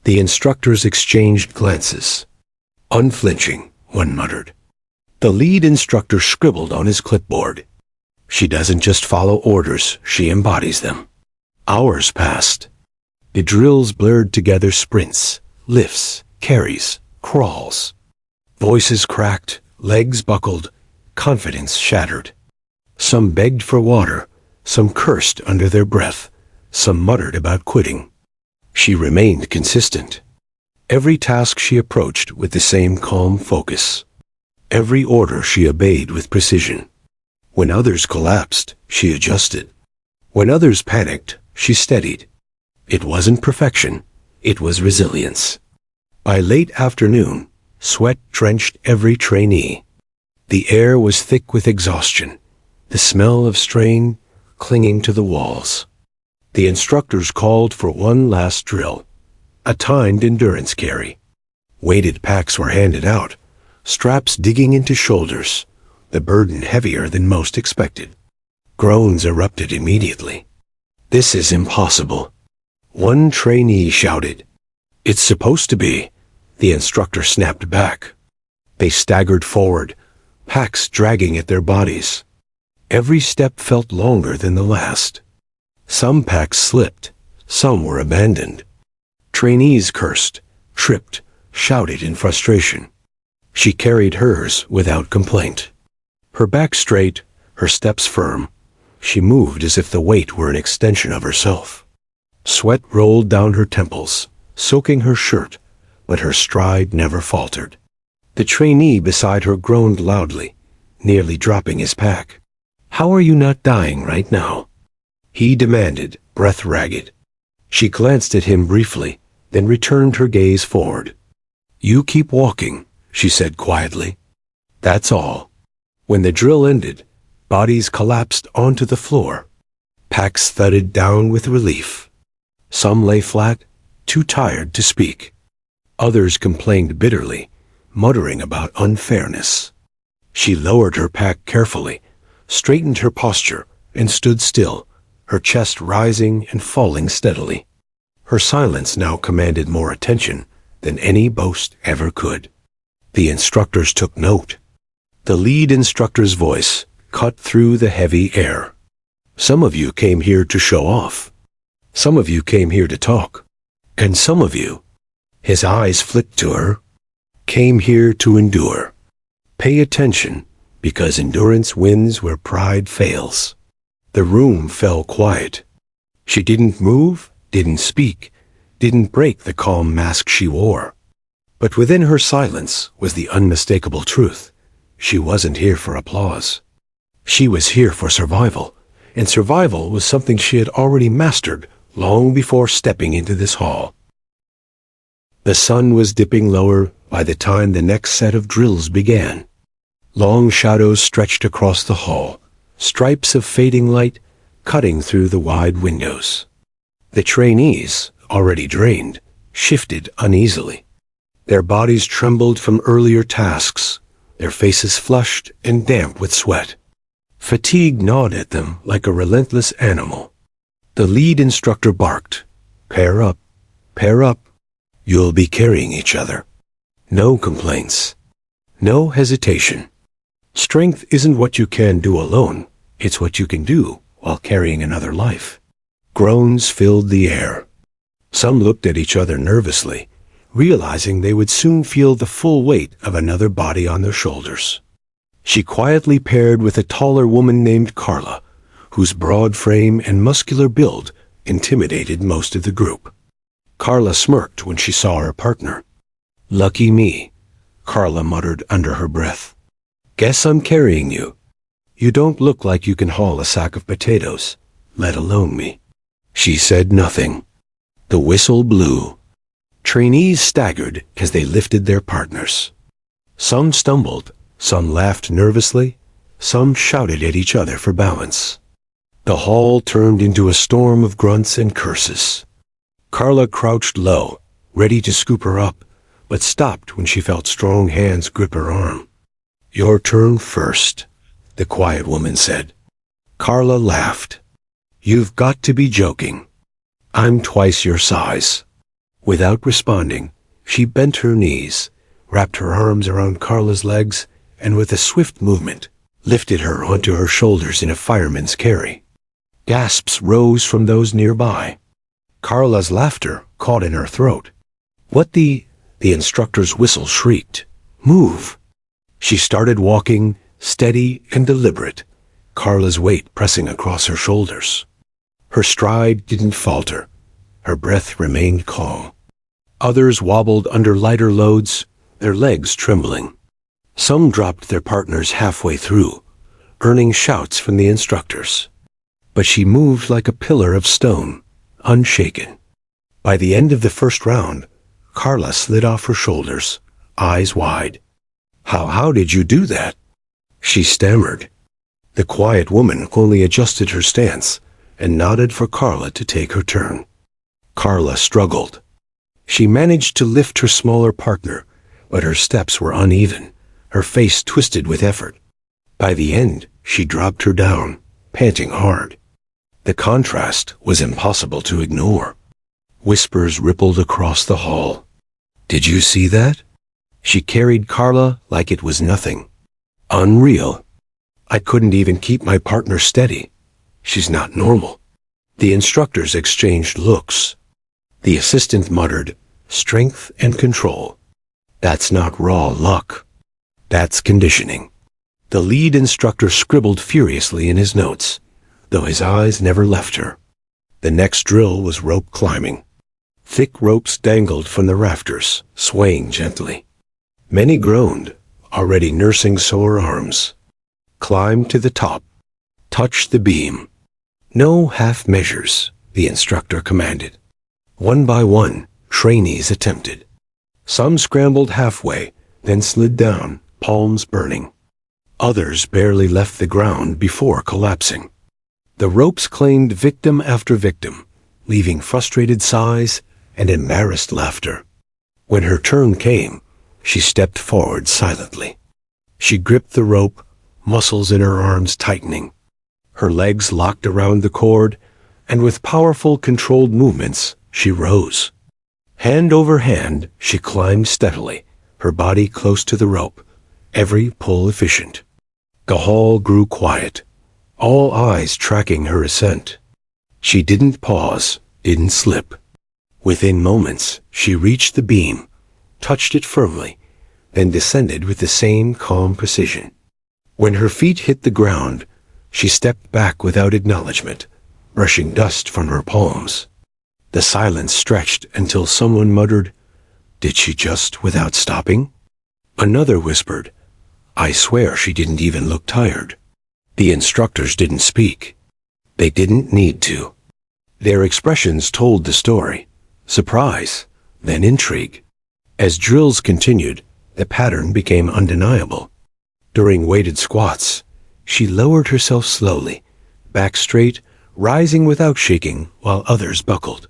The instructors exchanged glances. "Unflinching," one muttered. The lead instructor scribbled on his clipboard. "She doesn't just follow orders, she embodies them." Hours passed. The drills blurred together: sprints, lifts, carries, crawls. Voices cracked, legs buckled, confidence shattered. Some begged for water, some cursed under their breath, some muttered about quitting. She remained consistent. Every task she approached with the same calm focus. Every order she obeyed with precision. When others collapsed, she adjusted. When others panicked, she steadied. It wasn't perfection, it was resilience. By late afternoon, sweat drenched every trainee. The air was thick with exhaustion, the smell of strain clinging to the walls. The instructors called for one last drill, a timed endurance carry. Weighted packs were handed out, straps digging into shoulders, the burden heavier than most expected. Groans erupted immediately. "This is impossible." One trainee shouted. "It's supposed to be," the instructor snapped back. They staggered forward, packs dragging at their bodies. Every step felt longer than the last. Some packs slipped, some were abandoned. Trainees cursed, tripped, shouted in frustration. She carried hers without complaint. Her back straight, her steps firm. She moved as if the weight were an extension of herself. Sweat rolled down her temples, soaking her shirt, but her stride never faltered. The trainee beside her groaned loudly, nearly dropping his pack. "How are you not dying right now?" he demanded, breath ragged. She glanced at him briefly, then returned her gaze forward. "You keep walking," she said quietly. "That's all." When the drill ended, bodies collapsed onto the floor. Packs thudded down with relief. Some lay flat, too tired to speak. Others complained bitterly, muttering about unfairness. She lowered her pack carefully, straightened her posture, and stood still, her chest rising and falling steadily. Her silence now commanded more attention than any boast ever could. The instructors took note. The lead instructor's voice cut through the heavy air. "Some of you came here to show off. Some of you came here to talk. And some of you," his eyes flicked to her, "came here to endure. Pay attention, because endurance wins where pride fails." The room fell quiet. She didn't move, didn't speak, didn't break the calm mask she wore. But within her silence was the unmistakable truth. She wasn't here for applause. She was here for survival, and survival was something she had already mastered long before stepping into this hall. The sun was dipping lower, by the time the next set of drills began. Long shadows stretched across the hall, stripes of fading light cutting through the wide windows. The trainees, already drained, shifted uneasily. Their bodies trembled from earlier tasks, their faces flushed and damp with sweat. Fatigue gnawed at them like a relentless animal. The lead instructor barked, "Pair up, pair up. You'll be carrying each other." No complaints. No hesitation. Strength isn't what you can do alone. It's what you can do while carrying another life. Groans filled the air. Some looked at each other nervously, realizing they would soon feel the full weight of another body on their shoulders. She quietly paired with a taller woman named Carla, whose broad frame and muscular build intimidated most of the group. Carla smirked when she saw her partner. "Lucky me," Carla muttered under her breath. "Guess I'm carrying you. You don't look like you can haul a sack of potatoes, let alone me." She said nothing. The whistle blew. Trainees staggered as they lifted their partners. Some stumbled, some laughed nervously, some shouted at each other for balance. The hall turned into a storm of grunts and curses. Carla crouched low, ready to scoop her up, but stopped when she felt strong hands grip her arm. "Your turn first," the quiet woman said. Carla laughed. "You've got to be joking. I'm twice your size." Without responding, she bent her knees, wrapped her arms around Carla's legs, and with a swift movement, lifted her onto her shoulders in a fireman's carry. Gasps rose from those nearby. Carla's laughter caught in her throat. "What the instructor's whistle shrieked. "Move!" She started walking, steady and deliberate, Carla's weight pressing across her shoulders. Her stride didn't falter. Her breath remained calm. Others wobbled under lighter loads, their legs trembling. Some dropped their partners halfway through, earning shouts from the instructors. But she moved like a pillar of stone, unshaken. By the end of the first round, Carla slid off her shoulders, eyes wide. How did you do that?" she stammered. The quiet woman only adjusted her stance and nodded for Carla to take her turn. Carla struggled. She managed to lift her smaller partner, but her steps were uneven, her face twisted with effort. By the end, she dropped her down, panting hard. The contrast was impossible to ignore. Whispers rippled across the hall. "Did you see that?" She carried Carla like it was nothing. "Unreal. I couldn't even keep my partner steady. She's not normal." The instructors exchanged looks. The assistant muttered, "Strength and control. That's not raw luck. That's conditioning." The lead instructor scribbled furiously in his notes, though his eyes never left her. The next drill was rope climbing. Thick ropes dangled from the rafters, swaying gently. Many groaned, already nursing sore arms. "Climb to the top. Touch the beam. No half measures," the instructor commanded. One by one, trainees attempted. Some scrambled halfway, then slid down, palms burning. Others barely left the ground before collapsing. The ropes claimed victim after victim, leaving frustrated sighs and embarrassed laughter. When her turn came, she stepped forward silently. She gripped the rope, muscles in her arms tightening. Her legs locked around the cord, and with powerful, controlled movements, she rose. Hand over hand, she climbed steadily, her body close to the rope, every pull efficient. The hall grew quiet, all eyes tracking her ascent. She didn't pause, didn't slip. Within moments, she reached the beam, touched it firmly, then descended with the same calm precision. When her feet hit the ground, she stepped back without acknowledgement, brushing dust from her palms. The silence stretched until someone muttered, "Did she just without stopping?" Another whispered, "I swear she didn't even look tired." The instructors didn't speak. They didn't need to. Their expressions told the story. Surprise, then intrigue. As drills continued, the pattern became undeniable. During weighted squats, she lowered herself slowly, back straight, rising without shaking while others buckled.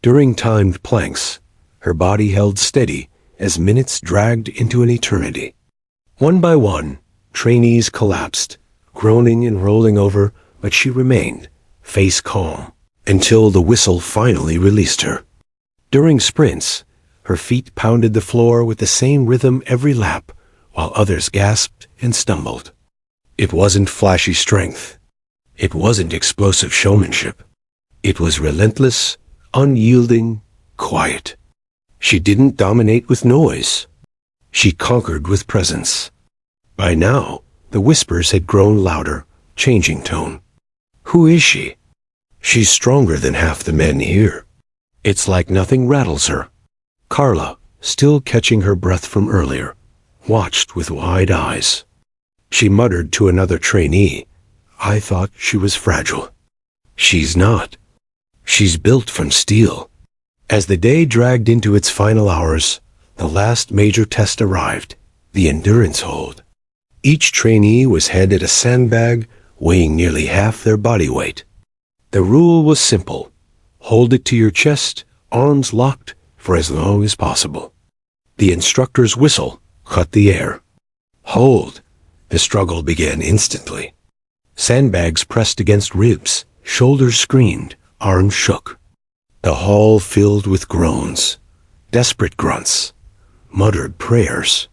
During timed planks, her body held steady as minutes dragged into an eternity. One by one, trainees collapsed, groaning and rolling over, but she remained, face calm, until the whistle finally released her. During sprints, her feet pounded the floor with the same rhythm every lap, while others gasped and stumbled. It wasn't flashy strength. It wasn't explosive showmanship. It was relentless, unyielding, quiet. She didn't dominate with noise. She conquered with presence. By now, the whispers had grown louder, changing tone. Who is she? She's stronger than half the men here. It's like nothing rattles her. Carla, still catching her breath from earlier, watched with wide eyes. She muttered to another trainee, "I thought she was fragile." She's not. She's built from steel. As the day dragged into its final hours, the last major test arrived, the endurance hold. Each trainee was handed a sandbag weighing nearly half their body weight. The rule was simple. Hold it to your chest, arms locked, for as long as possible. The instructor's whistle cut the air. Hold. The struggle began instantly. Sandbags pressed against ribs, shoulders screamed, arms shook. The hall filled with groans, desperate grunts, muttered prayers.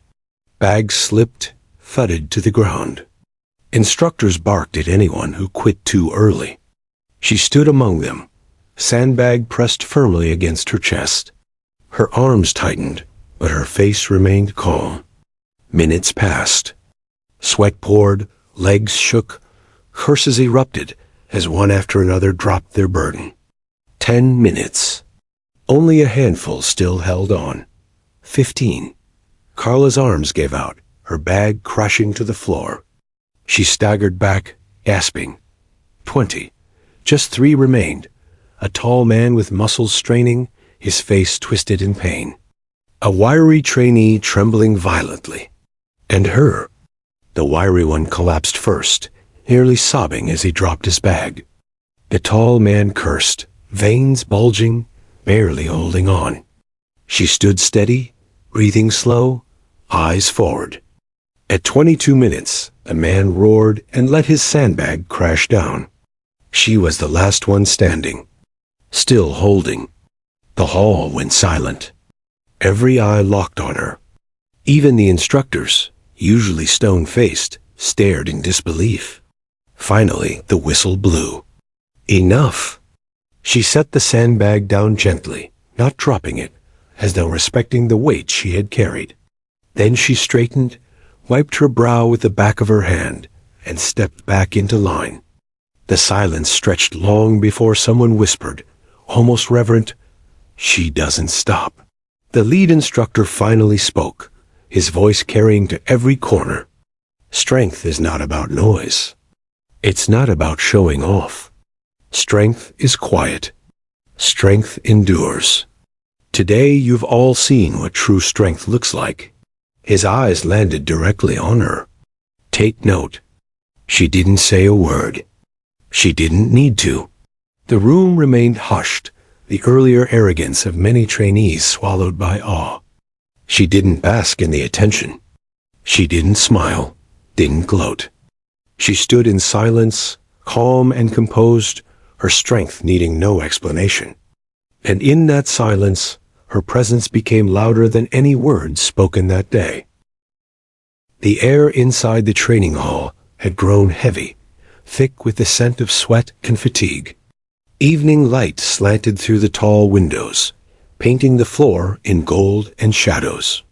Bags slipped, thudded to the ground. Instructors barked at anyone who quit too early. She stood among them, sandbag pressed firmly against her chest. Her arms tightened, but her face remained calm. Minutes passed. Sweat poured, legs shook, curses erupted as one after another dropped their burden. 10 minutes. Only a handful still held on. 15. Carla's arms gave out, her bag crashing to the floor. She staggered back, gasping. 20. Just 3 remained. A tall man with muscles straining, his face twisted in pain. A wiry trainee trembling violently. And her. The wiry one collapsed first, nearly sobbing as he dropped his bag. The tall man cursed, veins bulging, barely holding on. She stood steady, breathing slow, eyes forward. At 22 minutes, a man roared and let his sandbag crash down. She was the last one standing, still holding. The hall went silent. Every eye locked on her. Even the instructors, usually stone-faced, stared in disbelief. Finally, the whistle blew. Enough! She set the sandbag down gently, not dropping it, as though respecting the weight she had carried. Then she straightened, wiped her brow with the back of her hand, and stepped back into line. The silence stretched long before someone whispered, almost reverent, "She doesn't stop." The lead instructor finally spoke, his voice carrying to every corner. Strength is not about noise. It's not about showing off. Strength is quiet. Strength endures. Today you've all seen what true strength looks like. His eyes landed directly on her. Take note. She didn't say a word. She didn't need to. The room remained hushed, the earlier arrogance of many trainees swallowed by awe. She didn't bask in the attention. She didn't smile, didn't gloat. She stood in silence, calm and composed, her strength needing no explanation. And in that silence, her presence became louder than any words spoken that day. The air inside the training hall had grown heavy, thick with the scent of sweat and fatigue. Evening light slanted through the tall windows, painting the floor in gold and shadows.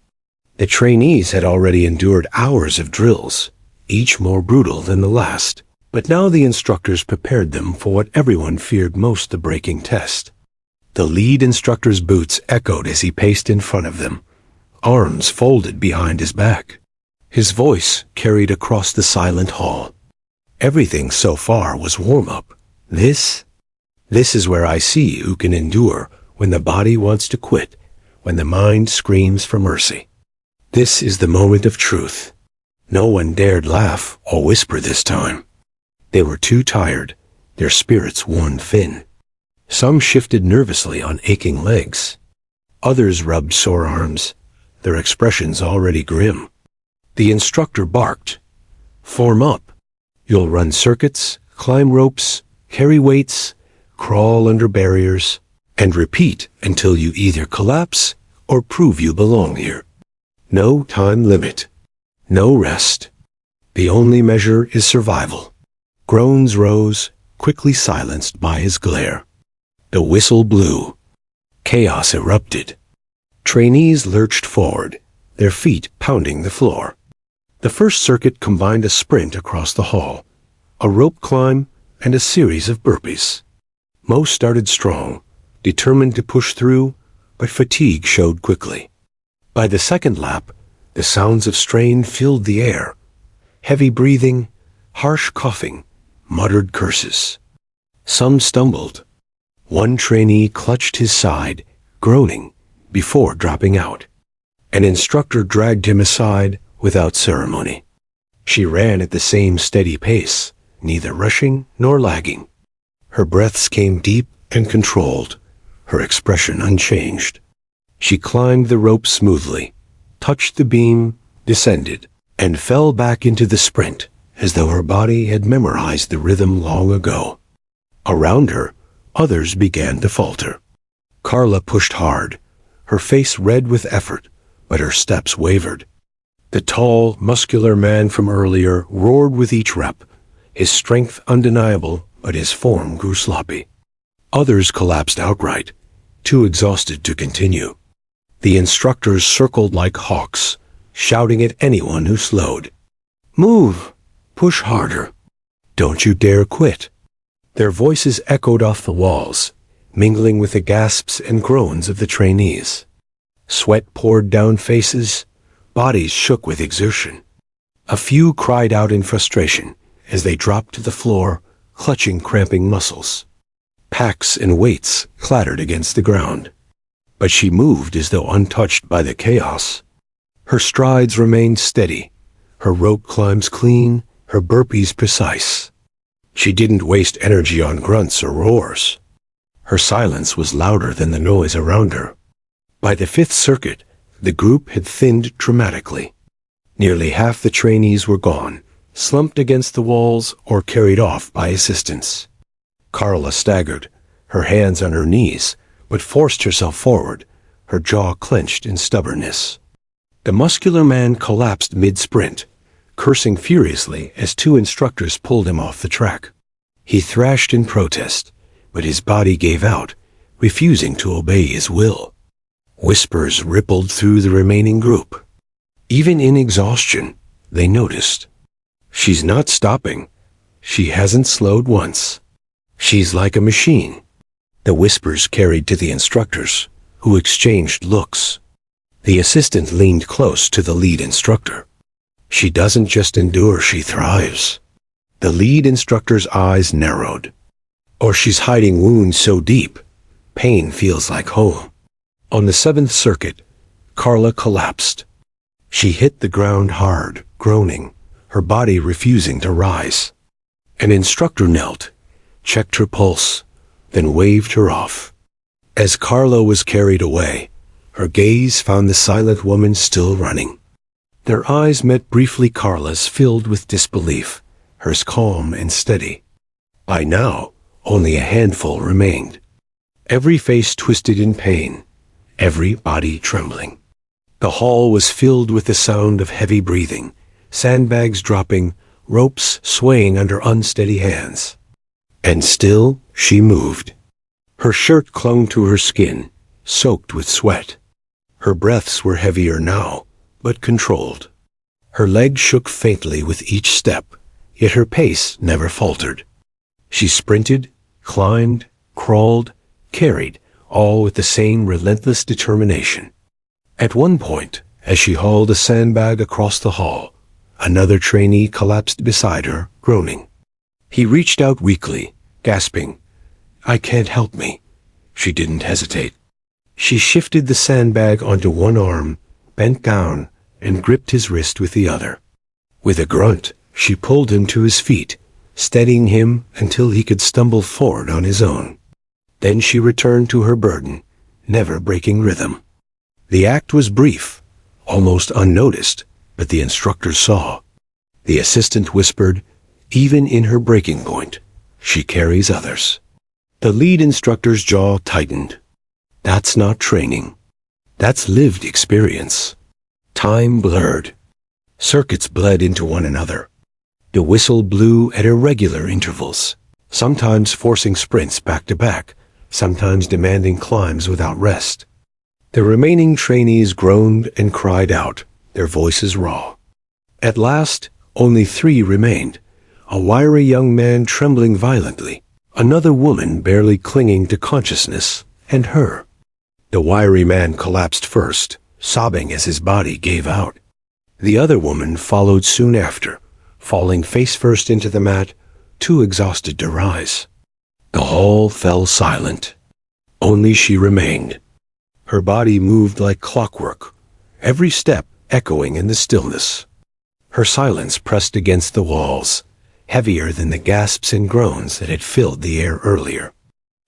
The trainees had already endured hours of drills, each more brutal than the last, but now the instructors prepared them for what everyone feared most, the breaking test. The lead instructor's boots echoed as he paced in front of them, arms folded behind his back. His voice carried across the silent hall. Everything so far was warm-up. This is where I see who can endure when the body wants to quit, when the mind screams for mercy. This is the moment of truth. No one dared laugh or whisper this time. They were too tired, their spirits worn thin. Some shifted nervously on aching legs. Others rubbed sore arms, their expressions already grim. The instructor barked, "Form up. You'll run circuits, climb ropes, carry weights, crawl under barriers, and repeat until you either collapse or prove you belong here. No time limit. No rest. The only measure is survival." Groans rose, quickly silenced by his glare. The whistle blew. Chaos erupted. Trainees lurched forward, their feet pounding the floor. The first circuit combined a sprint across the hall, a rope climb, and a series of burpees. Most started strong, determined to push through, but fatigue showed quickly. By the second lap, the sounds of strain filled the air. Heavy breathing, harsh coughing, muttered curses. Some stumbled. One trainee clutched his side, groaning, before dropping out. An instructor dragged him aside without ceremony. She ran at the same steady pace, neither rushing nor lagging. Her breaths came deep and controlled, her expression unchanged. She climbed the rope smoothly, touched the beam, descended, and fell back into the sprint, as though her body had memorized the rhythm long ago. Around her, others began to falter. Carla pushed hard, her face red with effort, but her steps wavered. The tall, muscular man from earlier roared with each rep, his strength undeniable, but his form grew sloppy. Others collapsed outright, too exhausted to continue. The instructors circled like hawks, shouting at anyone who slowed. "Move! Push harder! Don't you dare quit!" Their voices echoed off the walls, mingling with the gasps and groans of the trainees. Sweat poured down faces, bodies shook with exertion. A few cried out in frustration as they dropped to the floor, clutching cramping muscles. Packs and weights clattered against the ground. But she moved as though untouched by the chaos. Her strides remained steady, her rope climbs clean, her burpees precise. She didn't waste energy on grunts or roars. Her silence was louder than the noise around her. By the fifth circuit, the group had thinned dramatically. Nearly half the trainees were gone, slumped against the walls or carried off by assistants. Carla staggered, her hands on her knees, but forced herself forward, her jaw clenched in stubbornness. The muscular man collapsed mid-sprint, cursing furiously as two instructors pulled him off the track. He thrashed in protest, but his body gave out, refusing to obey his will. Whispers rippled through the remaining group. Even in exhaustion, they noticed. "She's not stopping. She hasn't slowed once. She's like a machine." The whispers carried to the instructors, who exchanged looks. The assistant leaned close to the lead instructor. "She doesn't just endure, she thrives." The lead instructor's eyes narrowed. "Or she's hiding wounds so deep, pain feels like home." On the seventh circuit, Carla collapsed. She hit the ground hard, groaning, her body refusing to rise. An instructor knelt, checked her pulse, then waved her off. As Carla was carried away, her gaze found the silent woman still running. Their eyes met briefly. Carla's filled with disbelief, hers calm and steady. By now, only a handful remained. Every face twisted in pain, every body trembling. The hall was filled with the sound of heavy breathing, sandbags dropping, ropes swaying under unsteady hands. And still she moved. Her shirt clung to her skin, soaked with sweat. Her breaths were heavier now, but controlled. Her legs shook faintly with each step, yet her pace never faltered. She sprinted, climbed, crawled, carried, all with the same relentless determination. At one point, as she hauled a sandbag across the hall, another trainee collapsed beside her, groaning. He reached out weakly, gasping, "I can't help me." She didn't hesitate. She shifted the sandbag onto one arm, bent down, and gripped his wrist with the other. With a grunt, she pulled him to his feet, steadying him until he could stumble forward on his own. Then she returned to her burden, never breaking rhythm. The act was brief, almost unnoticed, but the instructor saw. The assistant whispered, "Even in her breaking point, she carries others." The lead instructor's jaw tightened. That's not training. That's lived experience. Time blurred. Circuits bled into one another. The whistle blew at irregular intervals, sometimes forcing sprints back to back, sometimes demanding climbs without rest. The remaining trainees groaned and cried out, their voices raw. At last, only 3 remained, a wiry young man trembling violently, another woman barely clinging to consciousness, and her. The wiry man collapsed first, sobbing as his body gave out. The other woman followed soon after, falling face first into the mat, too exhausted to rise. The hall fell silent. Only she remained. Her body moved like clockwork, every step echoing in the stillness. Her silence pressed against the walls, heavier than the gasps and groans that had filled the air earlier.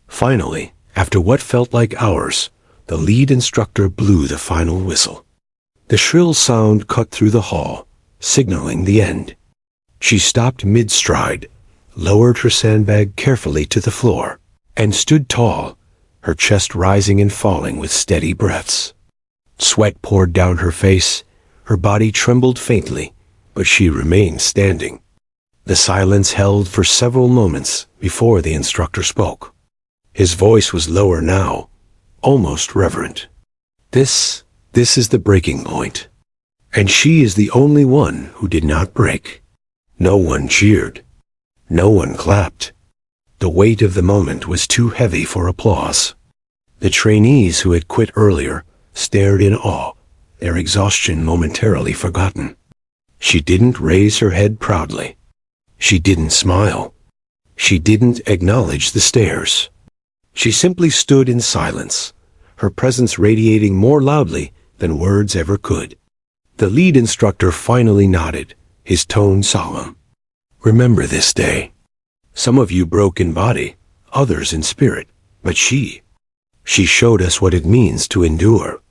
Finally, after what felt like hours, the lead instructor blew the final whistle. The shrill sound cut through the hall, signaling the end. She stopped mid-stride, lowered her sandbag carefully to the floor, and stood tall, her chest rising and falling with steady breaths. Sweat poured down her face, her body trembled faintly, but she remained standing. The silence held for several moments before the instructor spoke. His voice was lower now, almost reverent. This is the breaking point. And she is the only one who did not break. No one cheered. No one clapped. The weight of the moment was too heavy for applause. The trainees who had quit earlier stared in awe, their exhaustion momentarily forgotten. She didn't raise her head proudly. She didn't smile. She didn't acknowledge the stares. She simply stood in silence, her presence radiating more loudly than words ever could. The lead instructor finally nodded, his tone solemn. "Remember this day. Some of you broke in body, others in spirit, but she showed us what it means to endure."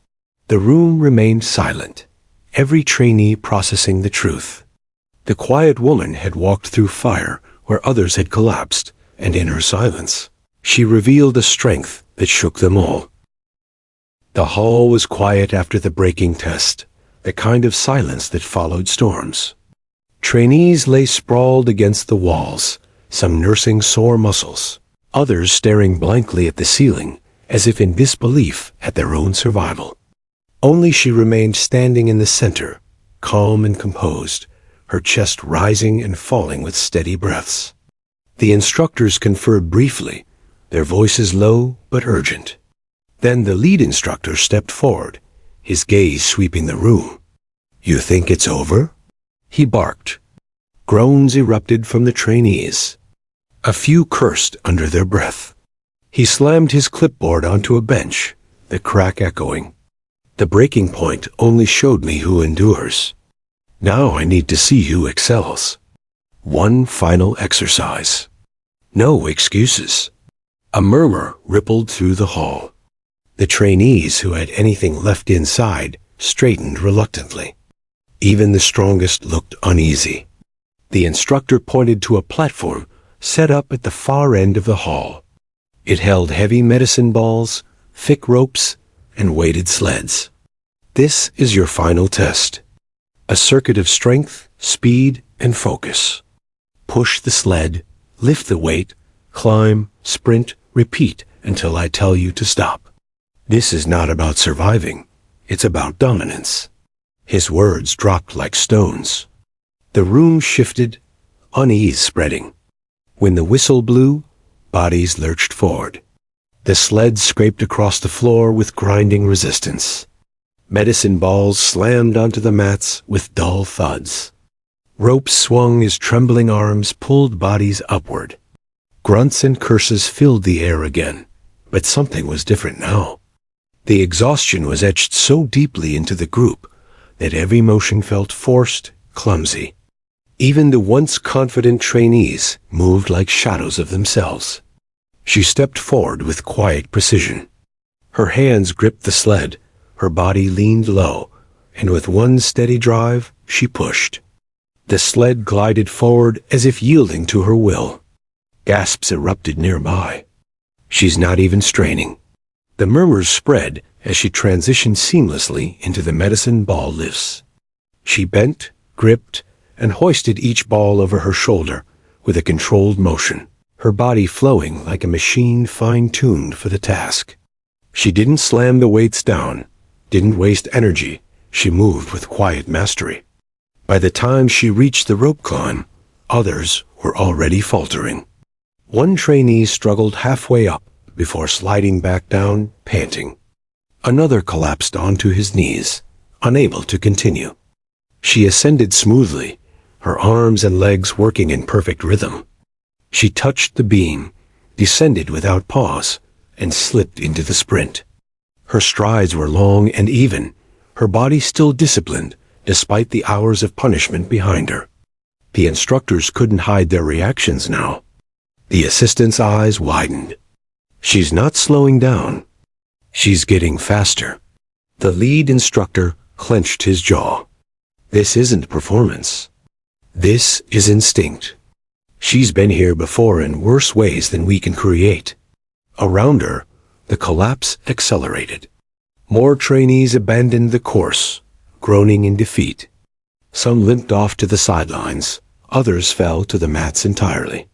The room remained silent, every trainee processing the truth. The quiet woman had walked through fire where others had collapsed, and in her silence, she revealed a strength that shook them all. The hall was quiet after the breaking test, the kind of silence that followed storms. Trainees lay sprawled against the walls, some nursing sore muscles, others staring blankly at the ceiling, as if in disbelief at their own survival. Only she remained standing in the center, calm and composed, her chest rising and falling with steady breaths. The instructors conferred briefly, their voices low but urgent. Then the lead instructor stepped forward, his gaze sweeping the room. "You think it's over?" he barked. Groans erupted from the trainees. A few cursed under their breath. He slammed his clipboard onto a bench, the crack echoing. "The breaking point only showed me who endures. Now I need to see who excels. One final exercise. No excuses." A murmur rippled through the hall. The trainees who had anything left inside straightened reluctantly. Even the strongest looked uneasy. The instructor pointed to a platform set up at the far end of the hall. It held heavy medicine balls, thick ropes, and weighted sleds. "This is your final test. A circuit of strength, speed, and focus. Push the sled, lift the weight, climb, sprint, repeat until I tell you to stop. This is not about surviving. It's about dominance." His words dropped like stones. The room shifted, unease spreading. When the whistle blew, bodies lurched forward. The sled scraped across the floor with grinding resistance. Medicine balls slammed onto the mats with dull thuds. Ropes swung as trembling arms pulled bodies upward. Grunts and curses filled the air again, but something was different now. The exhaustion was etched so deeply into the group that every motion felt forced, clumsy. Even the once confident trainees moved like shadows of themselves. She stepped forward with quiet precision. Her hands gripped the sled, her body leaned low, and with one steady drive, she pushed. The sled glided forward as if yielding to her will. Gasps erupted nearby. She's not even straining. The murmurs spread as she transitioned seamlessly into the medicine ball lifts. She bent, gripped, and hoisted each ball over her shoulder with a controlled motion, her body flowing like a machine fine-tuned for the task. She didn't slam the weights down, didn't waste energy. She moved with quiet mastery. By the time she reached the rope climb, others were already faltering. One trainee struggled halfway up before sliding back down, panting. Another collapsed onto his knees, unable to continue. She ascended smoothly, her arms and legs working in perfect rhythm. She touched the beam, descended without pause, and slipped into the sprint. Her strides were long and even, her body still disciplined, despite the hours of punishment behind her. The instructors couldn't hide their reactions now. The assistant's eyes widened. She's not slowing down. She's getting faster. The lead instructor clenched his jaw. This isn't performance. This is instinct. She's been here before in worse ways than we can create. Around her, the collapse accelerated. More trainees abandoned the course, groaning in defeat. Some limped off to the sidelines, others fell to the mats entirely.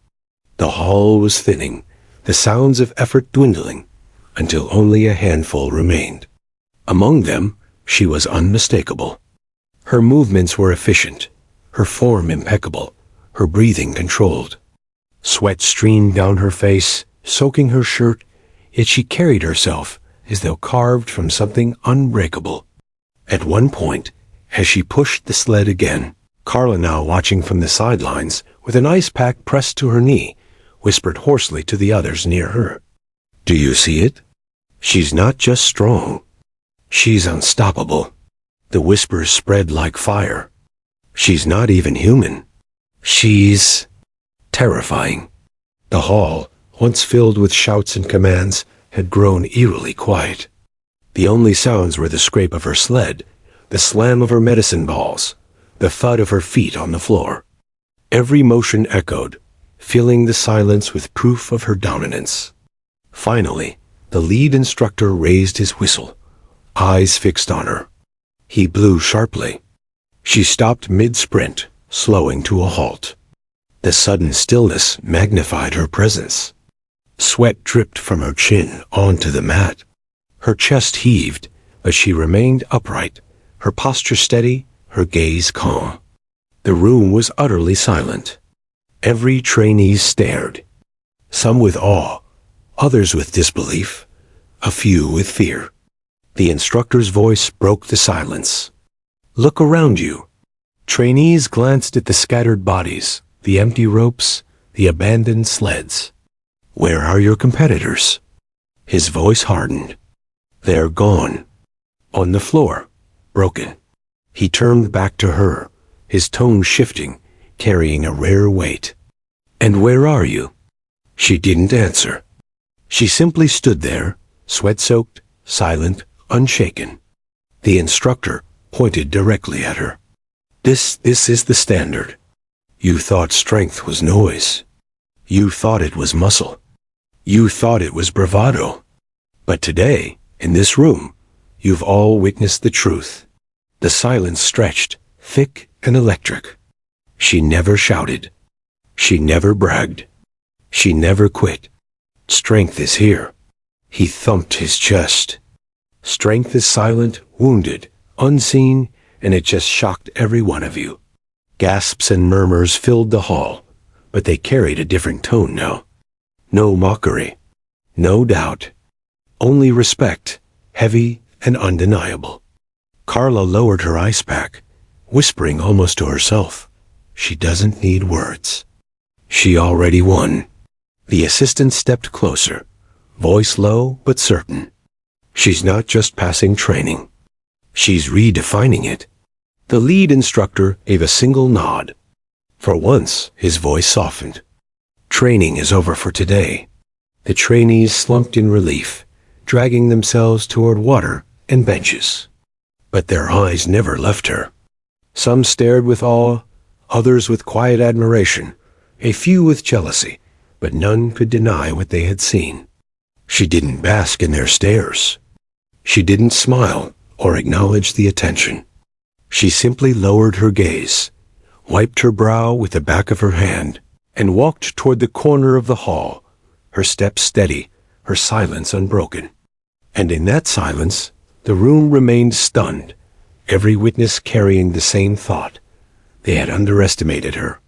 The hall was thinning, the sounds of effort dwindling, until only a handful remained. Among them, she was unmistakable. Her movements were efficient, her form impeccable, her breathing controlled. Sweat streamed down her face, soaking her shirt, yet she carried herself as though carved from something unbreakable. At one point, as she pushed the sled again, Carla, now watching from the sidelines, with an ice pack pressed to her knee, whispered hoarsely to the others near her. "Do you see it? She's not just strong. She's unstoppable." The whispers spread like fire. "She's not even human. She's terrifying." The hall, once filled with shouts and commands, had grown eerily quiet. The only sounds were the scrape of her sled, the slam of her medicine balls, the thud of her feet on the floor. Every motion echoed, filling the silence with proof of her dominance. Finally, the lead instructor raised his whistle, eyes fixed on her. He blew sharply. She stopped mid-sprint, slowing to a halt. The sudden stillness magnified her presence. Sweat dripped from her chin onto the mat. Her chest heaved, but she remained upright, her posture steady, her gaze calm. The room was utterly silent. Every trainee stared, some with awe, others with disbelief, a few with fear. The instructor's voice broke the silence. "Look around you." Trainees glanced at the scattered bodies, the empty ropes, the abandoned sleds. "Where are your competitors?" His voice hardened. "They're gone." On the floor, broken. He turned back to her, his tone shifting, carrying a rare weight. "And where are you?" She didn't answer. She simply stood there, sweat-soaked, silent, unshaken. The instructor pointed directly at her. This is the standard. You thought strength was noise. You thought it was muscle. You thought it was bravado. But today, in this room, you've all witnessed the truth." The silence stretched, thick and electric. She never shouted. She never bragged. She never quit. Strength is here. He thumped his chest. Strength is silent, wounded, unseen, and it just shocked every one of you. Gasps and murmurs filled the hall, but they carried a different tone now. No mockery, no doubt, only respect, heavy and undeniable. Carla lowered her ice pack, whispering almost to herself, "She doesn't need words. She already won." The assistant stepped closer, voice low but certain. She's not just passing training. She's redefining it. The lead instructor gave a single nod. For once, his voice softened. Training is over for today. The trainees slumped in relief, dragging themselves toward water and benches. But their eyes never left her. Some stared with awe, others with quiet admiration, a few with jealousy, but none could deny what they had seen. She didn't bask in their stares. She didn't smile or acknowledge the attention. She simply lowered her gaze, wiped her brow with the back of her hand, and walked toward the corner of the hall, her steps steady, her silence unbroken. And in that silence, the room remained stunned, every witness carrying the same thought. They had underestimated her,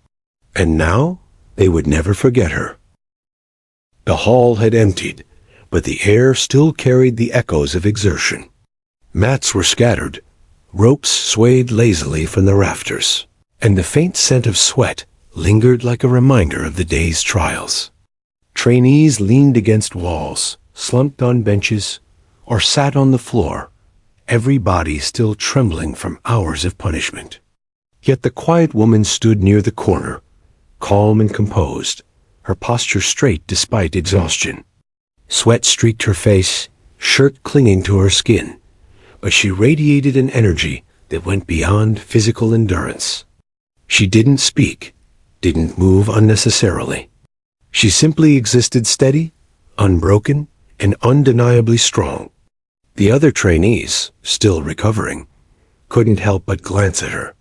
and now they would never forget her. The hall had emptied, but the air still carried the echoes of exertion. Mats were scattered, ropes swayed lazily from the rafters, and the faint scent of sweat lingered like a reminder of the day's trials. Trainees leaned against walls, slumped on benches, or sat on the floor, every body still trembling from hours of punishment. Yet the quiet woman stood near the corner, calm and composed, her posture straight despite exhaustion. Sweat streaked her face, shirt clinging to her skin, but she radiated an energy that went beyond physical endurance. She didn't speak, didn't move unnecessarily. She simply existed steady, unbroken, and undeniably strong. The other trainees, still recovering, couldn't help but glance at her.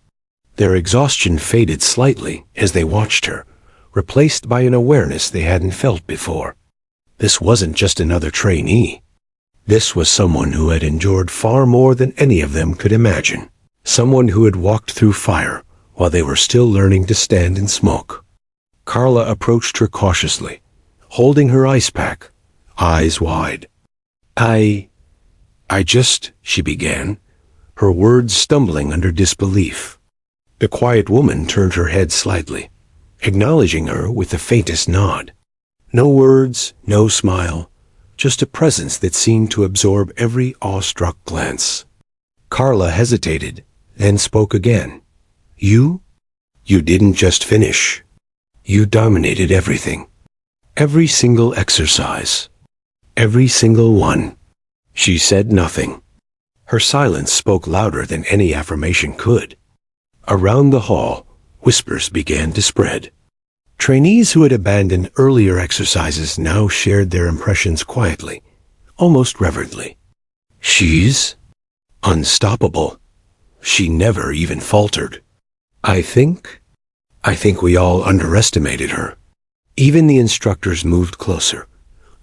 Their exhaustion faded slightly as they watched her, replaced by an awareness they hadn't felt before. This wasn't just another trainee. This was someone who had endured far more than any of them could imagine. Someone who had walked through fire while they were still learning to stand in smoke. Carla approached her cautiously, holding her ice pack, eyes wide. She began, her words stumbling under disbelief. The quiet woman turned her head slightly, acknowledging her with the faintest nod. No words, no smile, just a presence that seemed to absorb every awestruck glance. Carla hesitated, then spoke again. You didn't just finish. You dominated everything. Every single exercise. Every single one. She said nothing. Her silence spoke louder than any affirmation could. Around the hall, whispers began to spread. Trainees who had abandoned earlier exercises now shared their impressions quietly, almost reverently. She's unstoppable. She never even faltered. I think we all underestimated her. Even the instructors moved closer,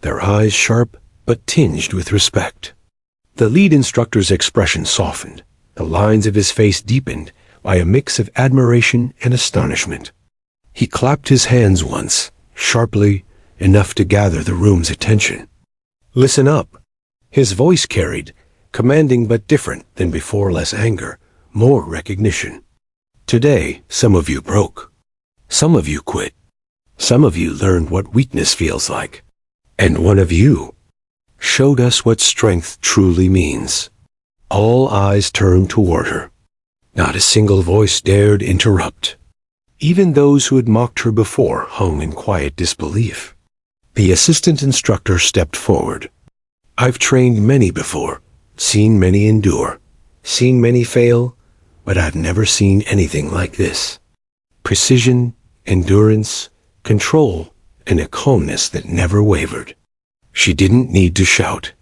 their eyes sharp but tinged with respect. The lead instructor's expression softened, the lines of his face deepened by a mix of admiration and astonishment. He clapped his hands once, sharply, enough to gather the room's attention. Listen up. His voice carried, commanding but different than before, less anger, more recognition. Today, some of you broke. Some of you quit. Some of you learned what weakness feels like. And one of you showed us what strength truly means. All eyes turned toward her. Not a single voice dared interrupt. Even those who had mocked her before hung in quiet disbelief. The assistant instructor stepped forward. I've trained many before, seen many endure, seen many fail, but I've never seen anything like this. Precision, endurance, control, and a calmness that never wavered. She didn't need to shout.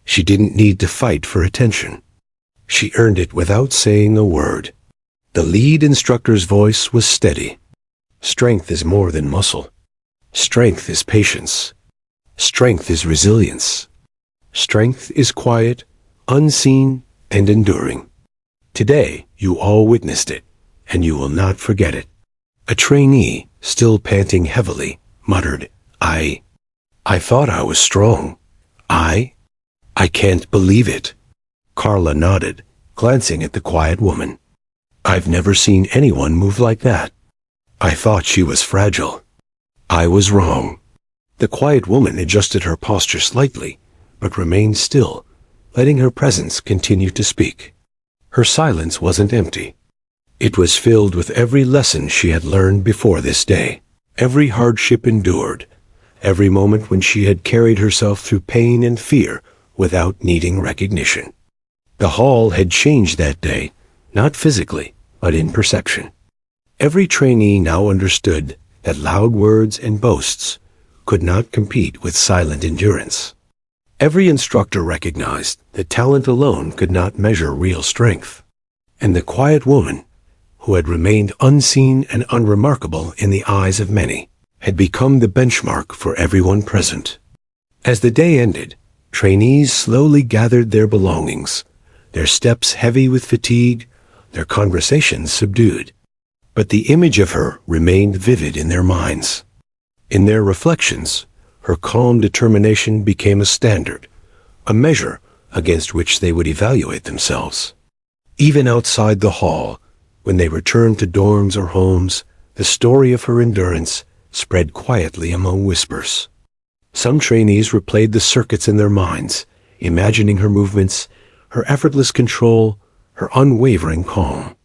She didn't need to fight for attention. She earned it without saying a word. The lead instructor's voice was steady. Strength is more than muscle. Strength is patience. Strength is resilience. Strength is quiet, unseen, and enduring. Today, you all witnessed it, and you will not forget it. A trainee, still panting heavily, muttered, I thought I was strong. I can't believe it. Carla nodded, glancing at the quiet woman. I've never seen anyone move like that. I thought she was fragile. I was wrong. The quiet woman adjusted her posture slightly, but remained still, letting her presence continue to speak. Her silence wasn't empty. It was filled with every lesson she had learned before this day, every hardship endured, every moment when she had carried herself through pain and fear without needing recognition. The hall had changed that day, not physically, but in perception. Every trainee now understood that loud words and boasts could not compete with silent endurance. Every instructor recognized that talent alone could not measure real strength, and the quiet woman, who had remained unseen and unremarkable in the eyes of many, had become the benchmark for everyone present. As the day ended, trainees slowly gathered their belongings, their steps heavy with fatigue, their conversations subdued. But the image of her remained vivid in their minds. In their reflections, her calm determination became a standard, a measure against which they would evaluate themselves. Even outside the hall, when they returned to dorms or homes, the story of her endurance spread quietly among whispers. Some trainees replayed the circuits in their minds, imagining her movements, her effortless control, her unwavering calm.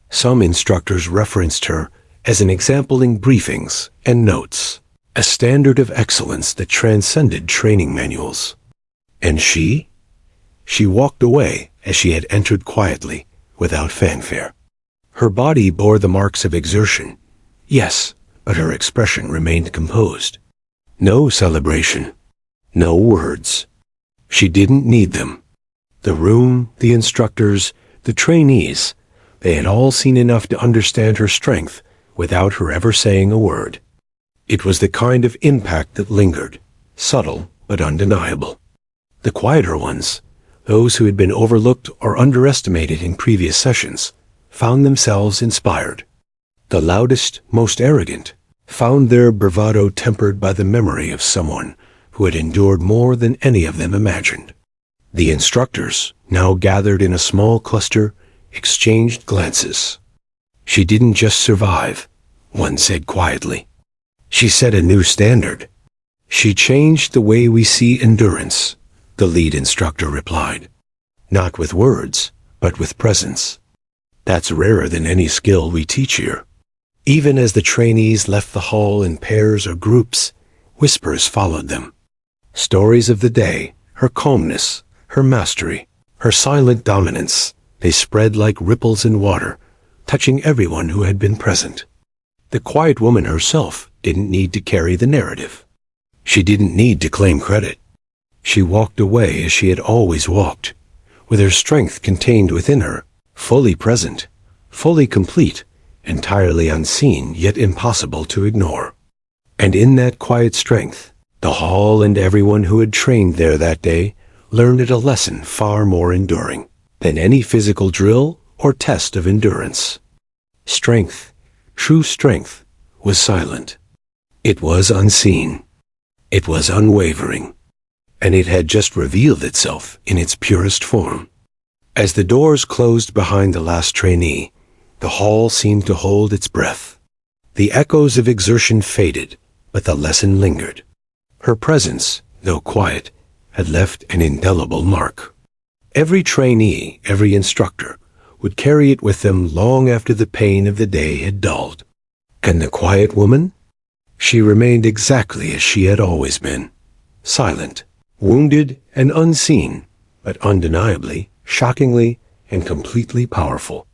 Some instructors referenced her as an example in briefings and notes, a standard of excellence that transcended training manuals. And she? She walked away as she had entered quietly, without fanfare. Her body bore the marks of exertion, yes, but her expression remained composed. No celebration, no words. She didn't need them. The room, the instructors, the trainees, they had all seen enough to understand her strength without her ever saying a word. It was the kind of impact that lingered, subtle but undeniable. The quieter ones, those who had been overlooked or underestimated in previous sessions, found themselves inspired. The loudest, most arrogant, found their bravado tempered by the memory of someone who had endured more than any of them imagined. The instructors, now gathered in a small cluster, exchanged glances. She didn't just survive, one said quietly. She set a new standard. She changed the way we see endurance, the lead instructor replied. Not with words, but with presence. That's rarer than any skill we teach here. Even as the trainees left the hall in pairs or groups, whispers followed them. Stories of the day, her calmness, her mastery, her silent dominance, they spread like ripples in water, touching everyone who had been present. The quiet woman herself didn't need to carry the narrative. She didn't need to claim credit. She walked away as she had always walked, with her strength contained within her, fully present, fully complete, entirely unseen yet impossible to ignore. And in that quiet strength, the hall and everyone who had trained there that day learned a lesson far more enduring than any physical drill or test of endurance. Strength, true strength, was silent. It was unseen. It was unwavering. And it had just revealed itself in its purest form. As the doors closed behind the last trainee, the hall seemed to hold its breath. The echoes of exertion faded, but the lesson lingered. Her presence, though quiet, had left an indelible mark. Every trainee, every instructor, would carry it with them long after the pain of the day had dulled. And the quiet woman? She remained exactly as she had always been, silent, wounded and unseen, but undeniably, shockingly, and completely powerful.